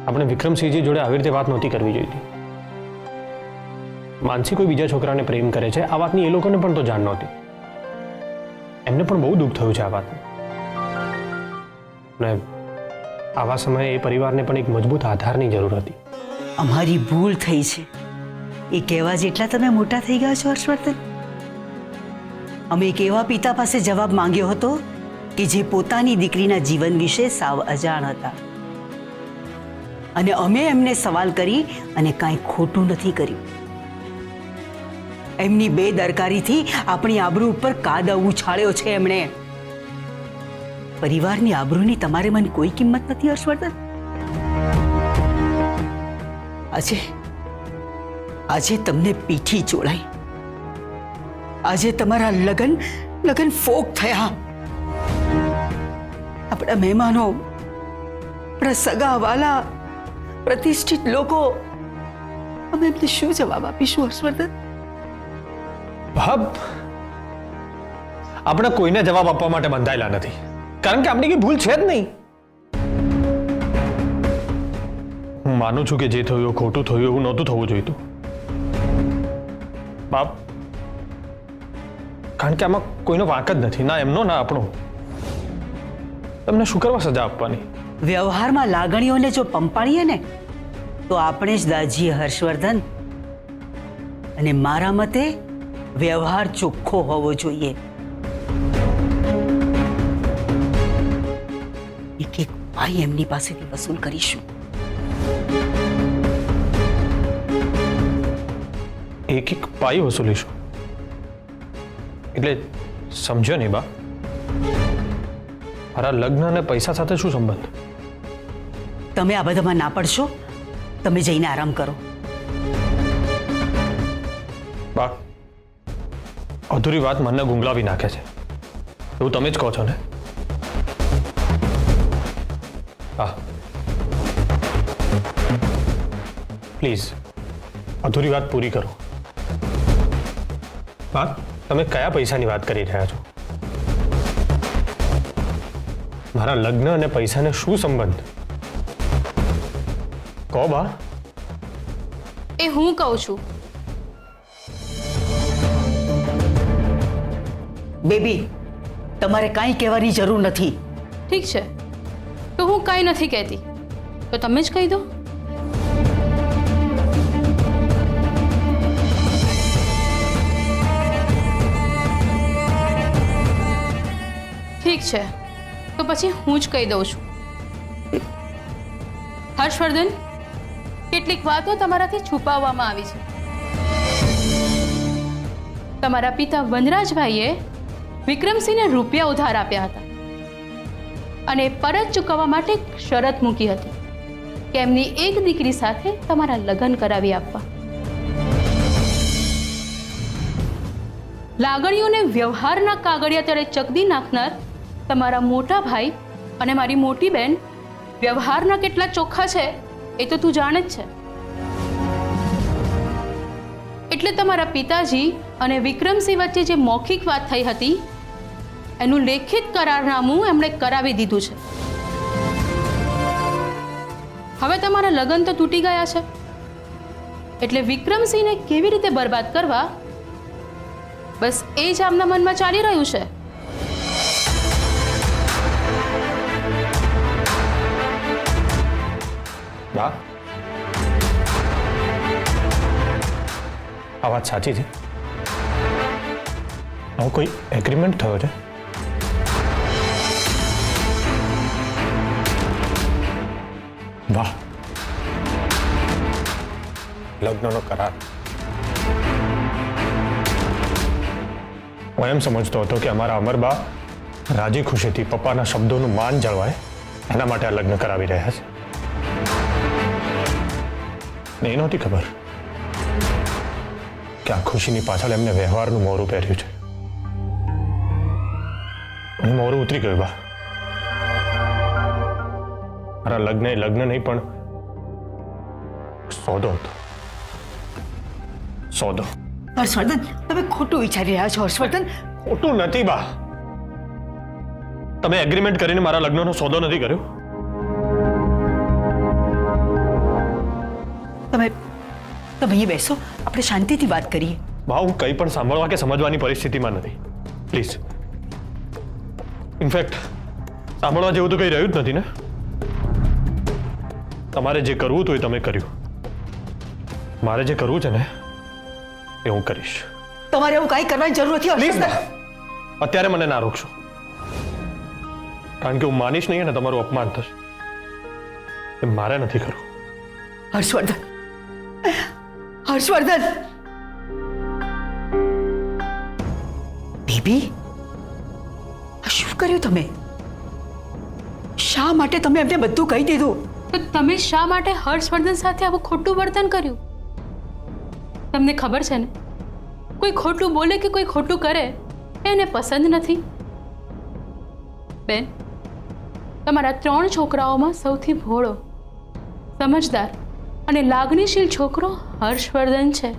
આપણે વિક્રમસિંહજી જોડે આવી રીતે વાત નહોતી કરવી જોઈતી. માનસી કોઈ બીજા છોકરાને પ્રેમ કરે છે, આ વાતની એ લોકોને પણ તો જાણ નહોતી. એમને પણ બહુ દુઃખ થયું છે આ વાતનું. અને આવા સમયે એ પરિવારને પણ એક મજબૂત આધારની જરૂર હતી. અમારી ભૂલ થઈ છે એ કહેવા જેટલા તમે મોટા થઈ ગયા છો હર્ષવર્ધન. અમે એક એવા પિતા પાસે જવાબ માંગ્યો હતો કે જે પોતાની દીકરીના જીવન વિશે સાવ અજાણ હતા, અને અમે એમને સવાલ કરી અને કાંઈ ખોટું નથી કર્યું. એમની બેદરકારીથી આપણી આબરૂ ઉપર કાદવ ઉછાળ્યો છે એમણે. પરિવારની આબરૂની તમારે મને કોઈ કિંમત નથી હર્ષવર્ધન. આજે તમને પીઠી ચોળાઈ, આજે તમારા લગન ફોક થયા. આપણા મહેમાનો, આપણા સગા વાલા, પ્રતિષ્ઠિત લોકો, અમે એમને શું જવાબ આપીશું હર્ષવર્ધન? આપણે કોઈને જવાબ આપવા માટે બંધાયેલા નથી, કારણ કે આપણી કઈ ભૂલ છે જ નહીં. હું માનું છું કે જે થયું એ ખોટું થયું, એવું નહોતું થવું જોઈતું. બાપ, કારણ કે આમાં કોઈનો વાંક જ નથી, ના એમનો ના આપણો. તમને શું કરવા સજા આપવાની? વ્યવહારમાં લાગણીઓને જો પંપાણીએ ને તો આપણે જ દાજીએ હર્ષવર્ધન. અને મારા મતે વ્યવહાર ચોખ્ખો હોવો જોઈએ. એક એક ભાઈ એમની પાસેથી વસૂલ કરીશું. એક એક પાઈ વસૂલીશું એટલે સમજ્યો નહીં બા? મારા લગ્ન અને પૈસા સાથે શું સંબંધ? તમે આ બધામાં ના પડશો. તમે જઈને આરામ કરો. બા, અધૂરી વાત મનને ગુંગલાવી નાખે છે, એવું તમે જ કહો છો ને? હા, પ્લીઝ અધૂરી વાત પૂરી કરો. બા, તમે કયા પૈસાની વાત કરી રહ્યા છો? મારા લગ્ન અને પૈસાને શું સંબંધ? કહો બા. એ હું કહું છું. બેબી, તમારે કાંઈ કહેવાની જરૂર નથી. ઠીક છે, તો હું કાંઈ નથી કહેતી, તો તમે જ કહી દો. ઠીક છે, તો પછી હું જ કહી દઉં છું. હર્ષવર્ધન, કેટલીક વાતો તમારાથી છુપાવવામાં આવી છે. તમારા પિતા વનરાજભાઈએ વિક્રમસિંહને રૂપિયા ઉધાર આપ્યા હતા અને પરત ચૂકવવા માટે એક શરત મૂકી હતી કે એમની એક દીકરી સાથે તમારા લગ્ન કરાવી આપવા. લાગણીઓને વ્યવહારના કાગળિયા તળે ચકદી નાખનાર તમારા મોટા ભાઈ અને મારી મોટી બહેન વ્યવહારના કેટલા ચોખ્ખા છે એ તો તું જાણે જ છે. એટલે તમારા પિતાજી અને વિક્રમસિંહ વચ્ચે જે મૌખિક વાત થઈ હતી એનું લેખિત કરારનામું એમણે કરાવી દીધું છે. હવે તમારા લગ્ન તો તૂટી ગયા છે, એટલે વિક્રમસિંહને કેવી રીતે બરબાદ કરવા બસ એ જ આમના મનમાં ચાલી રહ્યું છે. બા, આ વાત સાચી છે? આવો કોઈ એગ્રીમેન્ટ થયો છે? વાહ, લગ્નનો કરાર. હું એમ સમજતો હતો કે અમારા અમરબા રાજી ખુશીથી પપ્પાના શબ્દોનું માન જળવાય એના માટે આ લગ્ન કરાવી રહ્યા છે. ને એ નહોતી ખબર કે આ ખુશીની પાછળ એમને વ્યવહારનું મોરું પહેર્યું છે. અને મોરું ઉતરી ગયું બા. મારા લગ્ન એ લગ્ન નહીં પણ સોદો હતો. સોદો. હર્ષવર્ધન, તમે ખોટું વિચારી રહ્યા છો. હર્ષવર્ધન, ખોટું નથી બા. તમે એગ્રીમેન્ટ કરીને મારા લગ્નનો સોદો નથી કર્યો. તમે અહીં બેસો, આપણે શાંતિથી વાત કરીએ. બા, હું કંઈ પણ સાંભળવા કે સમજવાની પરિસ્થિતિમાં નથી. પ્લીઝ. ઇનફેક્ટ સાંભળવા જેવું તો કંઈ રહ્યું જ નથી ને. તમારે જે કરવું હતું એ તમે કર્યું. મારે જે કરવું છે ને એ હું કરીશ. તમારે એવું કાંઈ કરવાની જરૂર નથી. પ્લીઝ બા, અત્યારે મને ના રોકશો, કારણ કે હું માનીશ નહીં ને તમારું અપમાન થશે. એ મારે નથી કરવું. હર્ષવર્ધન, હર્ષવર્ધન, બેબી, આ શું કર્યું તમે? શા માટે તમે એમને બધું કહી દીધું? તો તમે શા માટે હર્ષવર્ધન સાથે આવું ખોટું વર્તન કર્યું? તમને ખબર છે ને, કોઈ ખોટું બોલે કે કોઈ ખોટું કરે એને પસંદ નથી. બેન, તમારા 3 છોકરાઓમાં સૌથી ભોળો, સમજદાર અને લાગણીશીલ છોકરો હર્ષવર્ધન છે,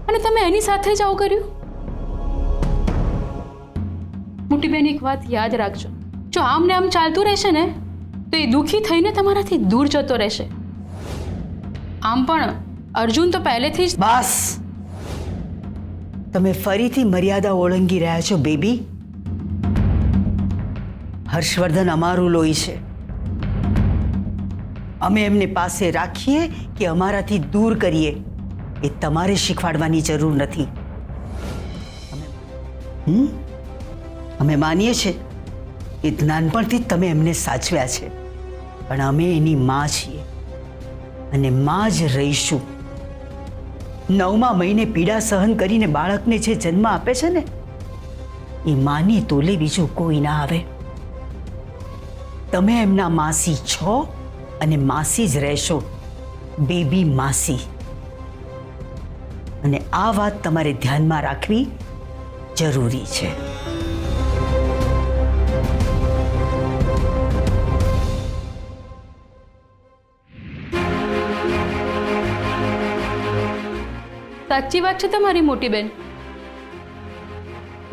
અને તમે એની સાથે જ આવું કર્યું. મોટી બેન, એક વાત યાદ રાખજો, જો આમ ને આમ ચાલતું રહેશે ને તો એ દુઃખી થઈને તમારાથી દૂર જતો રહેશે. આમ પણ અર્જુન તો પહેલેથી જ. બસ, તમે ફરીથી મર્યાદા ઓળંગી રહ્યા છો બેબી. હર્ષવર્ધન અમારું લોહી છે. અમે એમને પાસે રાખીએ કે અમારાથી દૂર કરીએ એ તમારે શીખવાડવાની જરૂર નથી. અમે માનીએ છીએ કે નાનપણથી જ તમે એમને સાચવ્યા છે, પણ અમે એની માં છીએ અને માં જ રહીશું. 9મા મહિને પીડા સહન કરીને બાળકને જે જન્મ આપે છે ને એ માની તોલે બીજું કોઈ ના આવે. તમે એમના માસી છો અને માસી જ રહેશો, બેબી માસી. અને આ વાત તમારે ધ્યાનમાં રાખવી જરૂરી છે. સાચી વાત છે તમારી મોટી બેન.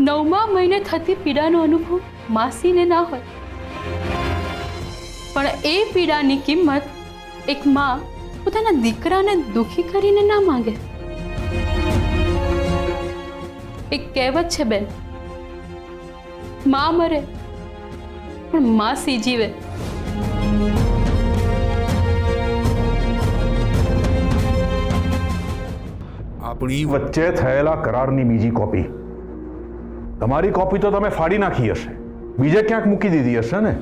9મા મહિને થતી પીડાનો અનુભવ માસીને ના હોય, પણ એ પીડાની કિંમત એક માં પોતાના દીકરાને દુખી કરીને ના માંગે. એક કહેવત છે બેન, માં મરે પણ માસી જીવે. આપણી વચ્ચે થયેલા કરારની બીજી કોપી. તમારી કોપી તો તમે ફાડી નાખી હશે, બીજે ક્યાંક મૂકી દીધી હશે ને,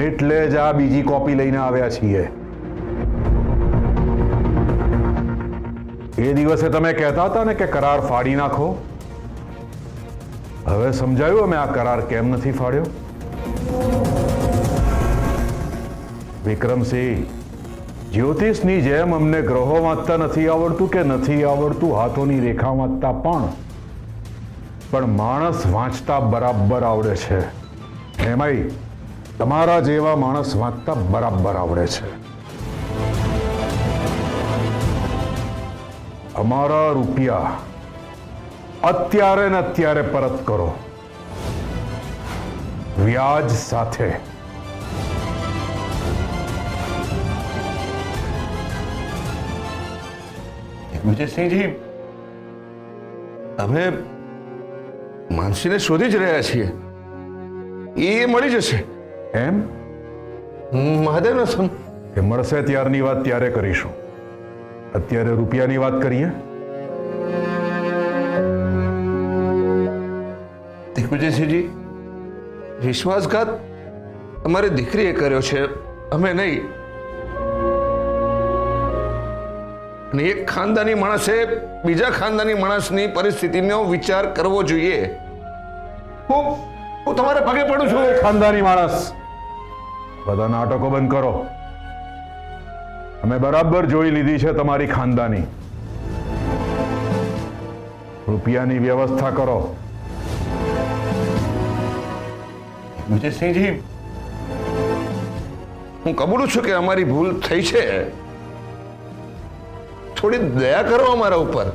એટલે જ આ બીજી કોપી લઈને આવ્યા છીએ. એ દિવસે તમે કહેતા હતા ને કે કરાર ફાડી નાખો. હવે સમજાયું અમે આ કરાર કેમ નથી ફાડ્યો? વિક્રમસિંહ, જ્યોતિષની જેમ અમને ગ્રહો વાંચતા નથી આવડતું કે નથી આવડતું હાથોની રેખા વાંચતા પણ માણસ વાંચતા બરાબર આવડે છે. એમાંય તમારા જેવા માણસ વાંચતા બરાબર આવડે છે. અમારા રૂપિયા અત્યારે ને અત્યારે પરત કરો, વ્યાજ સાથે. વિજયસિંહજી, અમે માનસીને શોધી જ રહ્યા છીએ. એ મળી જશે. એમ? મહાદેવનો સમ એ મળશે ત્યારની વાત ત્યારે કરીશું. અત્યારે રૂપિયાની વાત કરીએ. દિગ્વિજયસિંહજી, વિશ્વાસઘાત અમારી દીકરીએ કર્યો છે, અમે નહીં. અને એક ખાનદાની માણસે બીજા ખાનદાની માણસની પરિસ્થિતિનો વિચાર કરવો જોઈએ. હું તમારે પગે પડું છું. ખાનદાની માણસ, બધા નાટકો બંધ કરો. અમે બરાબર જોઈ લીધી છે તમારી ખાનદાની. રૂપિયાની વ્યવસ્થા કરો. વિજયસિંહજી, હું કબૂલું છું કે અમારી ભૂલ થઈ છે. થોડી દયા કરો અમારા ઉપર.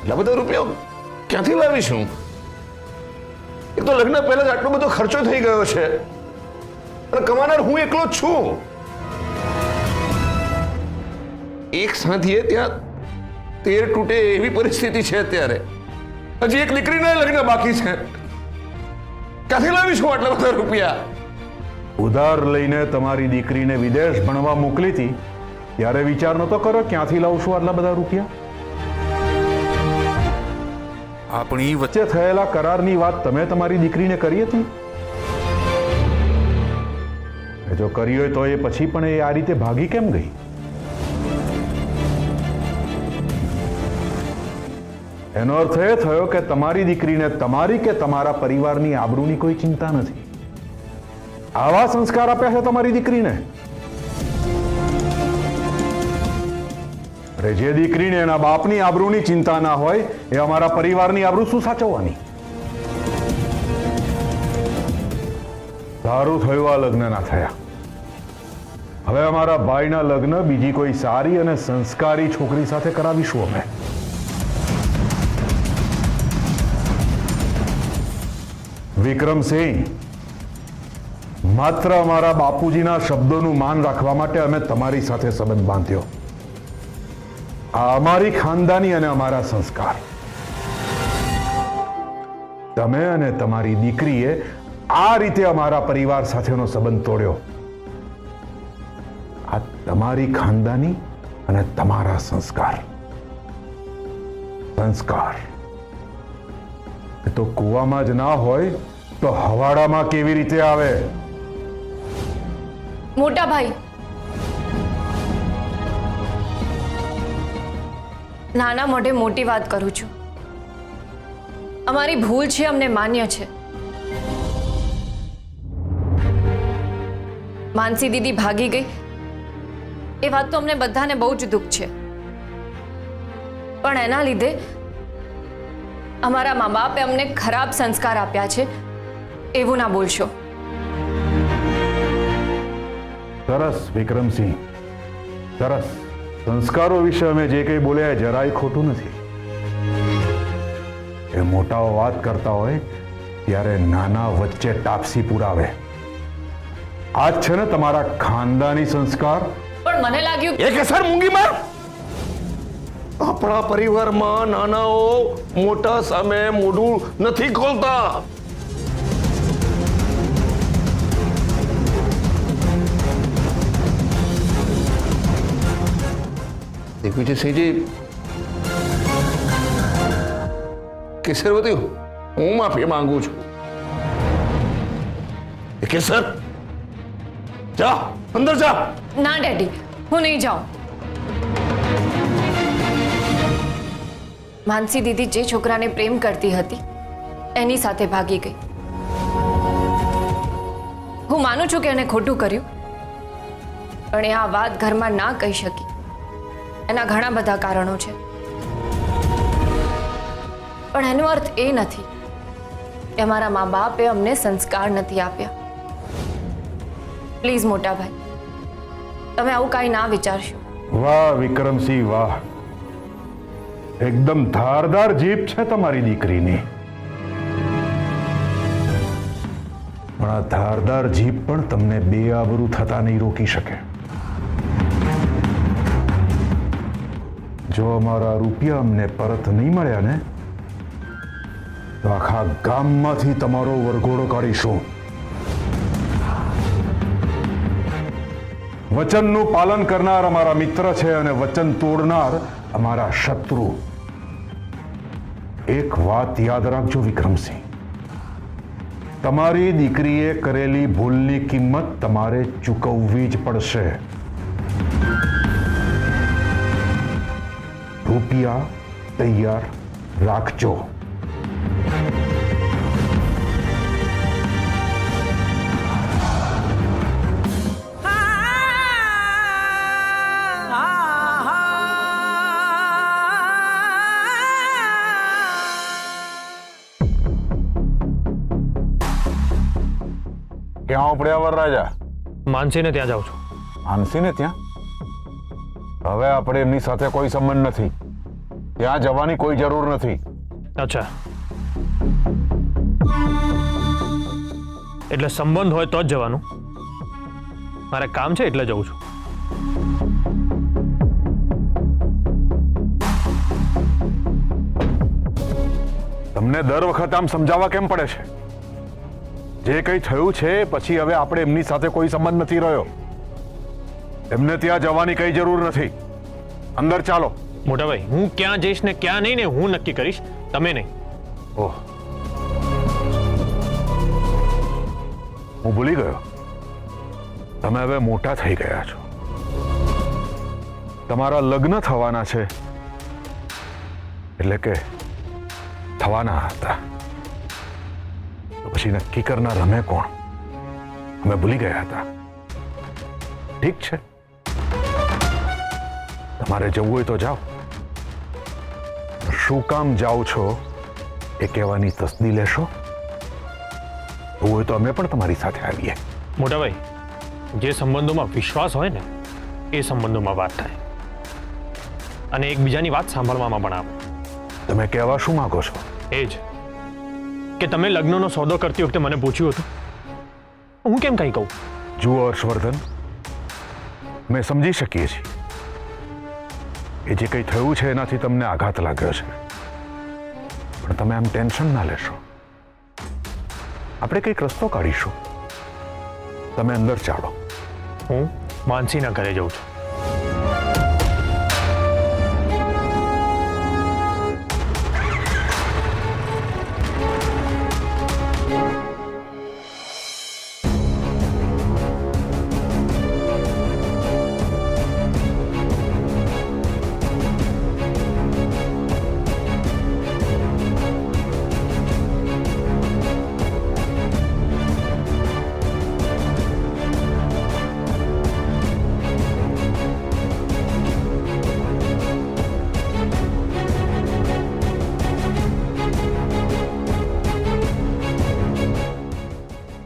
એટલા બધા રૂપિયા ક્યાંથી લાવીશું? એક તો લગ્ન પહેલા જ આટલો બધો ખર્ચો થઈ ગયો છે અને કમાનાર હું એકલો જ છું. એક સાથીએ ત્યાં 13 તૂટે એવી પરિસ્થિતિ છે અત્યારે. હજી એક દીકરીના લગ્ન બાકી છે. ક્યાંથી લાવીશું આટલા બધા રૂપિયા? ઉધાર લઈને તમારી દીકરીને વિદેશ ભણવા મોકલી હતી ત્યારે વિચાર નતો કરો ક્યાંથી લાવશું આટલા બધા રૂપિયા? આપણી વચ્ચે થયેલા કરારની વાત તમે તમારી દીકરીને કરી હતી? જો કરી હોય તો એ પછી પણ એ આ રીતે ભાગી કેમ ગઈ? એનો અર્થ એ થયો કે તમારી દીકરીને તમારી કે તમારા પરિવારની આબરૂની કોઈ ચિંતા નથી. આવા સંસ્કાર આપ્યા છે તમારી દીકરીને? અરે જે દીકરીને એના બાપની આબરૂની ચિંતા ના હોય એ અમારા પરિવારની આબરૂ શું સાચવવાની? સારું થયું આ લગ્ન ના થયા. હવે અમારા ભાઈના લગ્ન બીજી કોઈ સારી અને સંસ્કારી છોકરી સાથે કરાવીશું અમે. વિક્રમસિંહ, માત્ર અમારા બાપુજીના શબ્દોનું માન રાખવા માટે અમે તમારી સાથે સંબંધ બાંધ્યો. આ અમારી ખાનદાની અને અમારા સંસ્કાર. તમે અને તમારી દીકરીએ આ રીતે અમારા પરિવાર સાથેનો સંબંધ તોડ્યો. આ તમારી ખાનદાની અને તમારા સંસ્કાર. સંસ્કાર એ તો કૂવામાં જ ના હોય તો હવાડામાં કેવી રીતે આવે? મોટા ભાઈ, નાના મોઢે મોટી વાત કરું છું. અમારી ભૂલ છે, અમને માન્ય છે. માનસી દીદી ભાગી ગઈ એ વાત તો અમને બધાને બહુ જ દુઃખ છે. પણ એના લીધે અમારા મા બાપે અમને ખરાબ સંસ્કાર આપ્યા છે એવું ના બોલશો. સરસ વિક્રમસિંહ, સરસ. સંસ્કારો વિશે અમે જે કંઈ બોલ્યા જરાય ખોટું નથી. એ મોટાઓ વાત કરતા હોય ત્યારે નાના વચ્ચે ટાપસી પુરાવે. આ જ છે ને તમારા ખાનદાની સંસ્કાર. પણ મને લાગ્યું એક સર મૂંગી માર. આપણા પરિવારમાં નાનાઓ મોટા સામે મોઢું નથી ખોલતા. દિગ્વિજયસિંહજી, કેસરવતી, હું માફી માંગુ છું. કેસર, જા અંદર જા. ના ડેડી, હું નહીં જાઉં. માનસી દીદી જે છોકરાને પ્રેમ કરતી હતી એની સાથે ભાગી ગઈ. હું માનું છું કે એને ખોટું કર્યું, પણ એ આ વાત ઘરમાં ના કહી શકી. એના ઘણા બધા કારણો છે, પણ એનો અર્થ એ નથી કે અમારા મા બાપે અમને સંસ્કાર નથી આપ્યા. પ્લીઝ મોટા ભાઈ, તમે આવું કાંઈ ના વિચારશો. વાહ વિક્રમસિંહ વાહ, એકદમ ધારદાર જીભ છે તમારી દીકરીની. પણ આ ધારદાર જીભ પણ તમને બેઆબરૂ થતા નહીં રોકી શકે. જો અમારા રૂપિયા અમને પરત નહીં મળ્યા ને તો આખા ગામમાંથી તમારો વરઘોડો કાઢીશું. વચનનું પાલન કરનાર અમારા મિત્ર છે અને વચન તોડનાર અમારા શત્રુ. એક વાત યાદ રાખજો વિક્રમસિંહ, તમારી દીકરીએ કરેલી ભૂલની કિંમત તમારે ચૂકવવી જ પડશે. રૂપિયા તૈયાર રાખજો. ક્યાં ઉપડ્યા વરરાજા? માનસીને ત્યાં જાઉં છું. માનસીને ત્યાં? હવે આપણે એમની સાથે કોઈ સંબંધ નથી, ત્યાં જવાની કોઈ જરૂર નથી. અચ્છા, એટલે સંબંધ હોય તો જ જવાનું? મારે કામ છે એટલે જઉં છું. તમને દર વખત આમ સમજાવવા કેમ પડે છે? જે કંઈ થયું છે પછી હવે આપણે એમની સાથે કોઈ સંબંધ નથી રહ્યો. એમને ત્યાં જવાની કઈ જરૂર નથી. અંદર ચાલો. મોટા ભાઈ, હું ક્યાં જઈશ ને ક્યાં નહીં ને હું નક્કી કરીશ, તમે નહીં. ઓહ, હું ભૂલી ગયો, તમે હવે મોટા થઈ ગયા છો. તમારા લગ્ન થવાના છે, એટલે કે થવાના હતા. તો પછી નક્કી કરનાર અમે કોણ? અમે ભૂલી ગયા હતા. ઠીક છે, તમારે જવું હોય તો જાઓ. શું કામ જાઓ છો એ કહેવાની તસ્દી લેશો? એવું હોય તો અમે પણ તમારી સાથે આવીએ. મોટા ભાઈ, જે સંબંધોમાં વિશ્વાસ હોય ને એ સંબંધોમાં વાત થાય, અને એકબીજાની વાત સાંભળવામાં પણ આવે. તમે કહેવા શું માંગો છો? એ જ કે તમે લગ્નનો સોદો કરતી વખતે મને પૂછ્યું હતું, હું કેમ કંઈ કહું? જુઓ હર્ષવર્ધન, અમે સમજી શકીએ છીએ એ જે કંઈ થયું છે એનાથી તમને આઘાત લાગ્યો છે, પણ તમે આમ ટેન્શન ના લેશો. આપણે કંઈક રસ્તો કાઢીશું. તમે અંદર ચાલો. હું માનસીના ઘરે જઉં છું.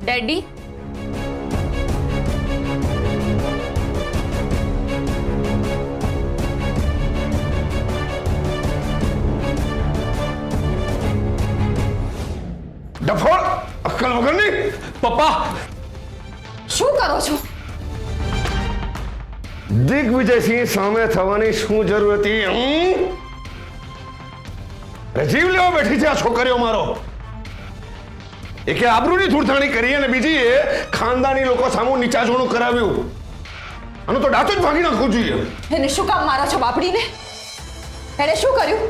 ડેડી, ડફોળ, અક્કલ વગરની. પપ્પા, શું કરો છો? દિગ્વિજયસિંહ સામે થવાની શું જરૂર હતી? જીવ લેવા બેઠી છે આ છોકરીઓ. મારો એકે આબરૂની ધૂળધાણી કરી અને બીજી એ ખાનદાની લોકો સામુ નીચાજોણું કરાવ્યું. આનું તો દાંત જ ભાગી નાખવું જોઈએ. એને શું કામ મારો છો બાપડીને? એણે શું કર્યું?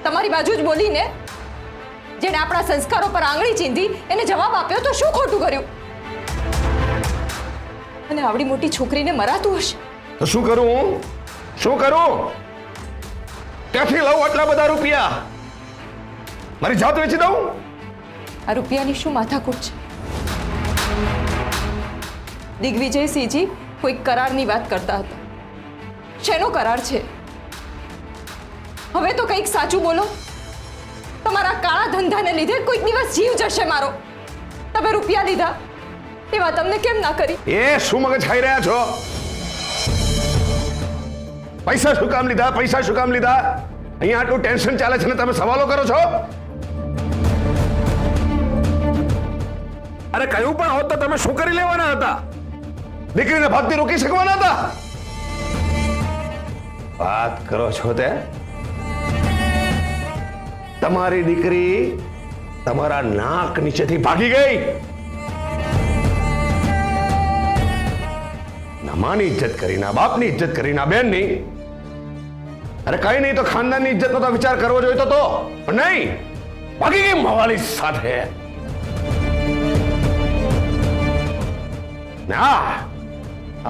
તમારી બાજુ જ બોલીને જેને આપણા સંસ્કારો પર આંગળી ચીંધી એને જવાબ આપ્યો તો શું ખોટું કર્યું? અને આવડી મોટી છોકરીને મરાતું હશે. તો શું કરું હું? શું કરું? ક્યાંથી લઉં આટલા બધા રૂપિયા? મારી જાત વેચી દઉં? આ રૂપિયાની શું માથાકૂટ છે? દિગ્વિજયસિંહજી કોઈક કરારની વાત કરતા હતા. શેનો કરાર છે? હવે તો કંઈક સાચું બોલો. તમારા કાળા ધંધાને લીધે કોઈક દિવસ જીવ જશે મારો. તમે રૂપિયા લીધા એ વાત તમને કેમ ના કરી? એ શું મગજ ખાઈ રહ્યા છો? પૈસા શું કામ લીધા? પૈસા શું કામ લીધા? અહીંયા આટલું ટેન્શન ચાલે છે ને તમે સવાલો કરો છો? અરે કયું પણ હોત તો તમે શું કરી લેવાના હતા? દીકરીને ભાગતી રોકી શકવાના હતા? વાત કરો છો તે? તમારી દીકરી તમારા નાક નીચેથી ભાગી ગઈ. ના માની ઇજ્જત કરી, ના બાપની ઇજ્જત કરી, ના બેનની. અરે કઈ નહીં તો ખાનદાનની ઇજ્જતનો તો વિચાર કરવો જોઈતો તો, પણ નહીં, ભાગી ગઈ મવાલી સાથે. ના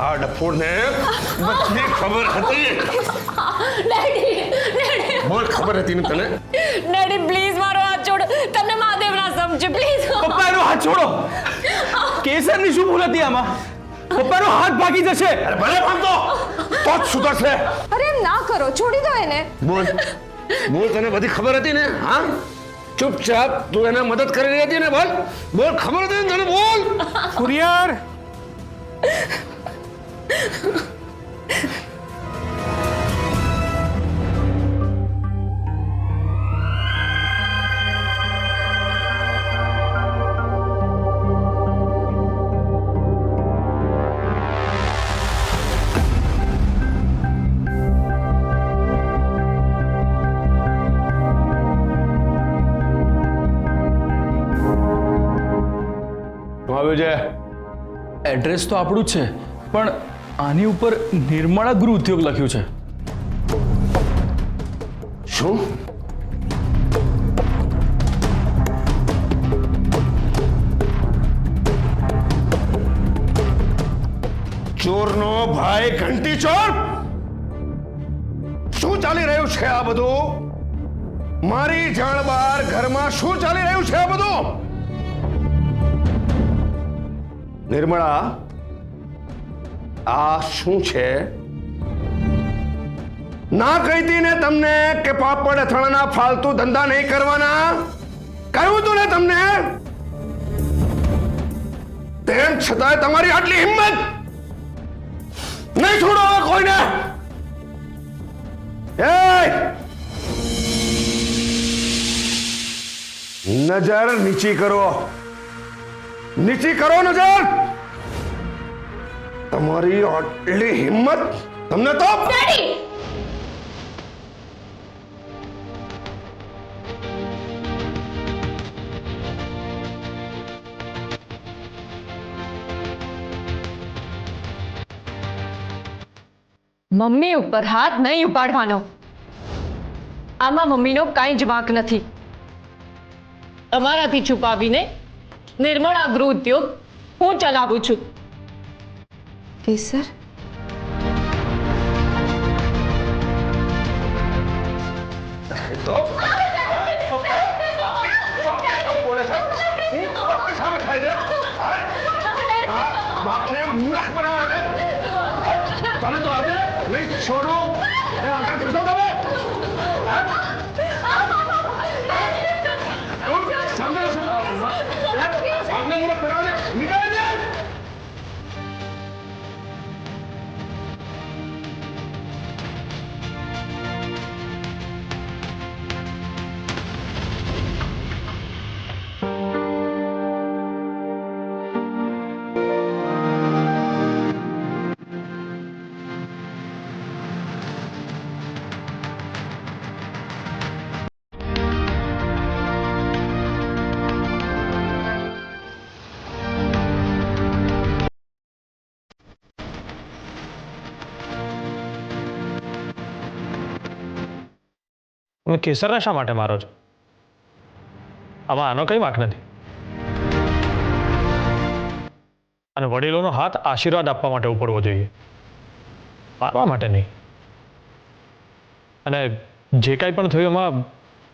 આ ડફોડને બધી ખબર હતી. બોલ, ખબર હતી ને તને? ડેડી પ્લીઝ મારો હાથ છોડો. તમને મહાદેવ ના સમજે પ્લીઝ. પપ્પાનો હાથ છોડો. કેસરની શું ભૂલ હતી આમાં? પપ્પાનો હાથ ભાગી જશે. અરે ભલે ભાગતો તો જ સુધરશે. અરે એમ ના કરો, છોડી દો એને. બોલ બોલ, તને બધી ખબર હતી ને? હા, ચૂપચાપ તું એને મદદ કરી રહી હતી ને? બોલ બોલ, ખબર હતી ને તને? બોલ. કુરિયર આવ્યું છે? એડ્રેસ તો આપણું જ છે, પણ આની ઉપર નિર્મળા ગૃહ ઉદ્યોગ લખ્યું છે. શું? ચોરનો ભાઈ ઘંટી ચોર? શું ચાલી રહ્યું છે આ બધું? મારી જાણ બહાર ઘરમાં શું ચાલી રહ્યું છે આ બધું? નિર્મળા, આ શું છે? ના કહીતી ને તમને કે પાપડ અથાણાના ફાલતુ ધંધા નહીં કરવાના? કહ્યું તું ને તમને? તેમ છતાંય તમારી આટલી હિંમત? નહીં છોડો હવે કોઈને. નજર નીચી કરો, નીચી કરો નજર. તમારી આટલી હિંમત? તમને તો મમ્મી ઉપર હાથ નહીં ઉપાડવાનો. આમાં મમ્મીનો કાંઈ જ વાંક નથી. તમારાથી છુપાવીને નિર્મળા ગૃહ ઉદ્યોગ હું ચલાવું છું. કેસર, તને તો આજે નહીં છોડો. તમે કેસરને શા માટે મારો છો? આમાં આનો કંઈ વાંક નથી. અને વડીલોનો હાથ આશીર્વાદ આપવા માટે ઉપડવો જોઈએ, મારવા માટે નહીં. અને જે કાંઈ પણ થયું એમાં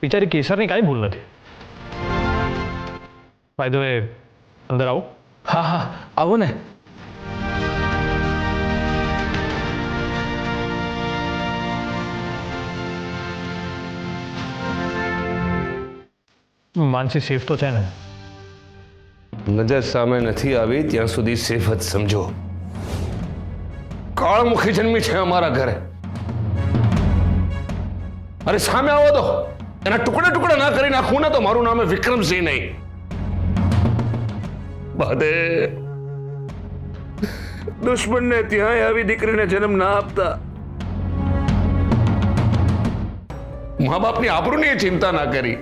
બિચારી કેસરની કાંઈ ભૂલ નથી. બાય ધ વે, અંદર આવો. હા હા, આવો ને. માનસી સેફ તો છે ને? નજર સામે નથી આવી ત્યાં સુધી સેફ જ સમજો. કાળમુખી જન્મી છે અમારા ઘરે. અરે સામે આવો તો એના ટુકડા ટુકડા ના કરી નાખું ને તો મારું નામ વિક્રમસિંહ નહીં. બાદે દુશ્મનને ત્યાં આવી દીકરીને જન્મ ના આપતા. મા બાપની આબરૂની ચિંતા ના કરી.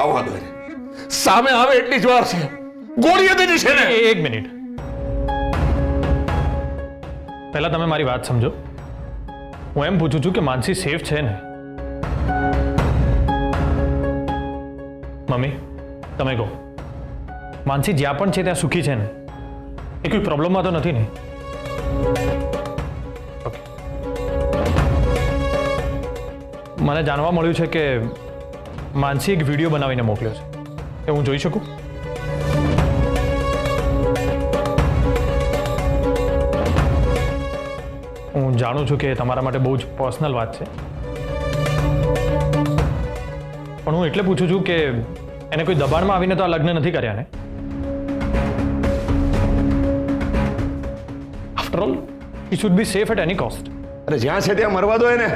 આવવા દો. સામે આવે એટલી જ વાર છે. ગોળીએ જ છે ને. એક મિનિટ, પહેલા તમે મારી વાત સમજો. હું એમ પૂછું છું કે માનસી સેફ છે ને? મમ્મી, તમે કહો, માનસી જ્યાં પણ છે ત્યાં સુખી છે ને? એ કોઈ પ્રોબ્લેમમાં તો નથી ને? ઓકે. મને જાણવા મળ્યું છે કે માનસી એક વિડીયો બનાવીને મોકલ્યો છે. એ હું જોઈ શકું? હું જાણું છું કે તમારા માટે બહુ જ પર્સનલ વાત છે, પણ હું એટલે પૂછું છું કે એને કોઈ દબાણમાં આવીને તો આ લગ્ન નથી કર્યા ને? After all he should be safe at any cost. અરે જ્યાં છે ત્યાં મરવા દો એને.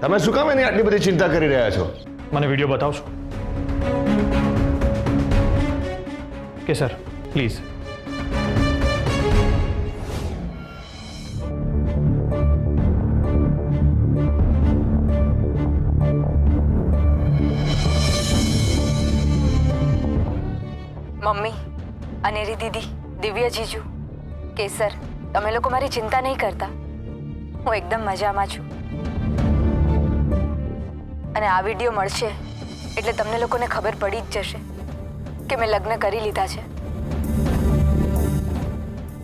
તમે શું કામ એની આટલી બધી ચિંતા કરી રહ્યા છો? મને વિડીયો બતાવશો? કે સર, પ્લીઝ. મમ્મી, અનેરી દીદી, દિવ્ય જીજુ, કેસર, તમે લોકો મારી ચિંતા નહીં કરતા. હું એકદમ મજામાં છું. અને આ વિડીયો મળશે એટલે તમને લોકોને ખબર પડી જ જશે કે મેં લગ્ન કરી લીધા છે.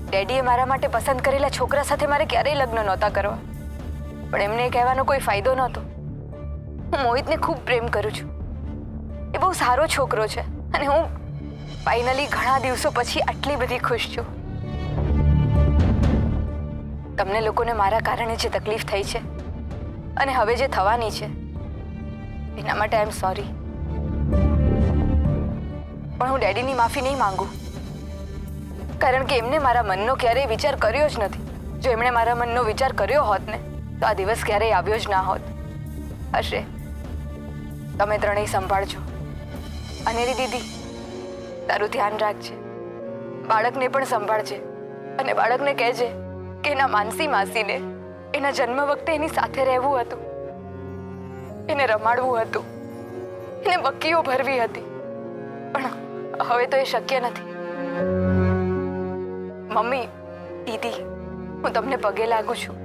ડેડીએ મારા માટે પસંદ કરેલા છોકરા સાથે મારે ક્યારેય લગ્ન નહોતા કરવા, પણ એમને કહેવાનો કોઈ ફાયદો નહોતો. હું મોહિતને ખૂબ પ્રેમ કરું છું. એ બહુ સારો છોકરો છે અને હું ફાઇનલી ઘણા દિવસો પછી આટલી બધી ખુશ છું. તમને લોકોને મારા કારણે જે તકલીફ થઈ છે અને હવે જે થવાની છે એના માટે આઈ એમ સોરી. પણ હું ડેડીની માફી નહીં માંગુ, કારણ કે એમને મારા મનનો ક્યારેય વિચાર કર્યો જ નથી. જો એમણે મારા મનનો વિચાર કર્યો હોત ને તો આ દિવસ ક્યારેય આવ્યો જ ના હોત. હશે, તમે ત્રણેય સંભાળજો. અનેરી દીદી, તારું ધ્યાન રાખજે. બાળકને પણ સંભાળજે અને બાળકને કહેજે કે એના માનસી માસીને એના જન્મ વખતે એની સાથે રહેવું હતું, એને રમાડવું હતું, એને બક્કીઓ ભરવી હતી, પણ હવે તો એ શક્ય નથી. મમ્મી, દીદી, હું તમને પગે લાગુ છું.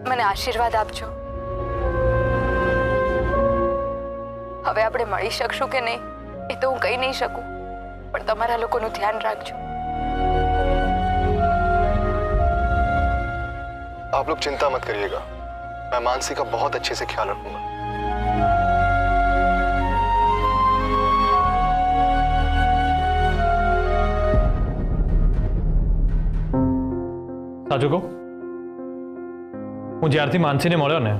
મને આશીર્વાદ આપજો. હવે આપણે મળી શકશું કે નહીં એ તો હું કહી નહીં શકું, પણ તમારા લોકોનું ધ્યાન રાખજો. आप लोग चिंता मत करिएगा, मैं मानसी का बहुत अच्छे से ख्याल रखूंगा. સાચું કહું, હું જ્યારથી માનસીને મળ્યો ને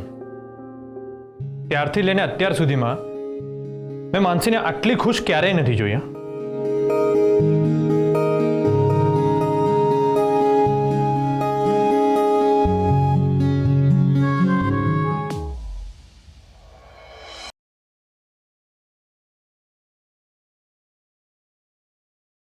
ત્યારથી લઈને અત્યાર સુધીમાં મેં માનસીને આટલી ખુશ ક્યારેય નથી જોઈ.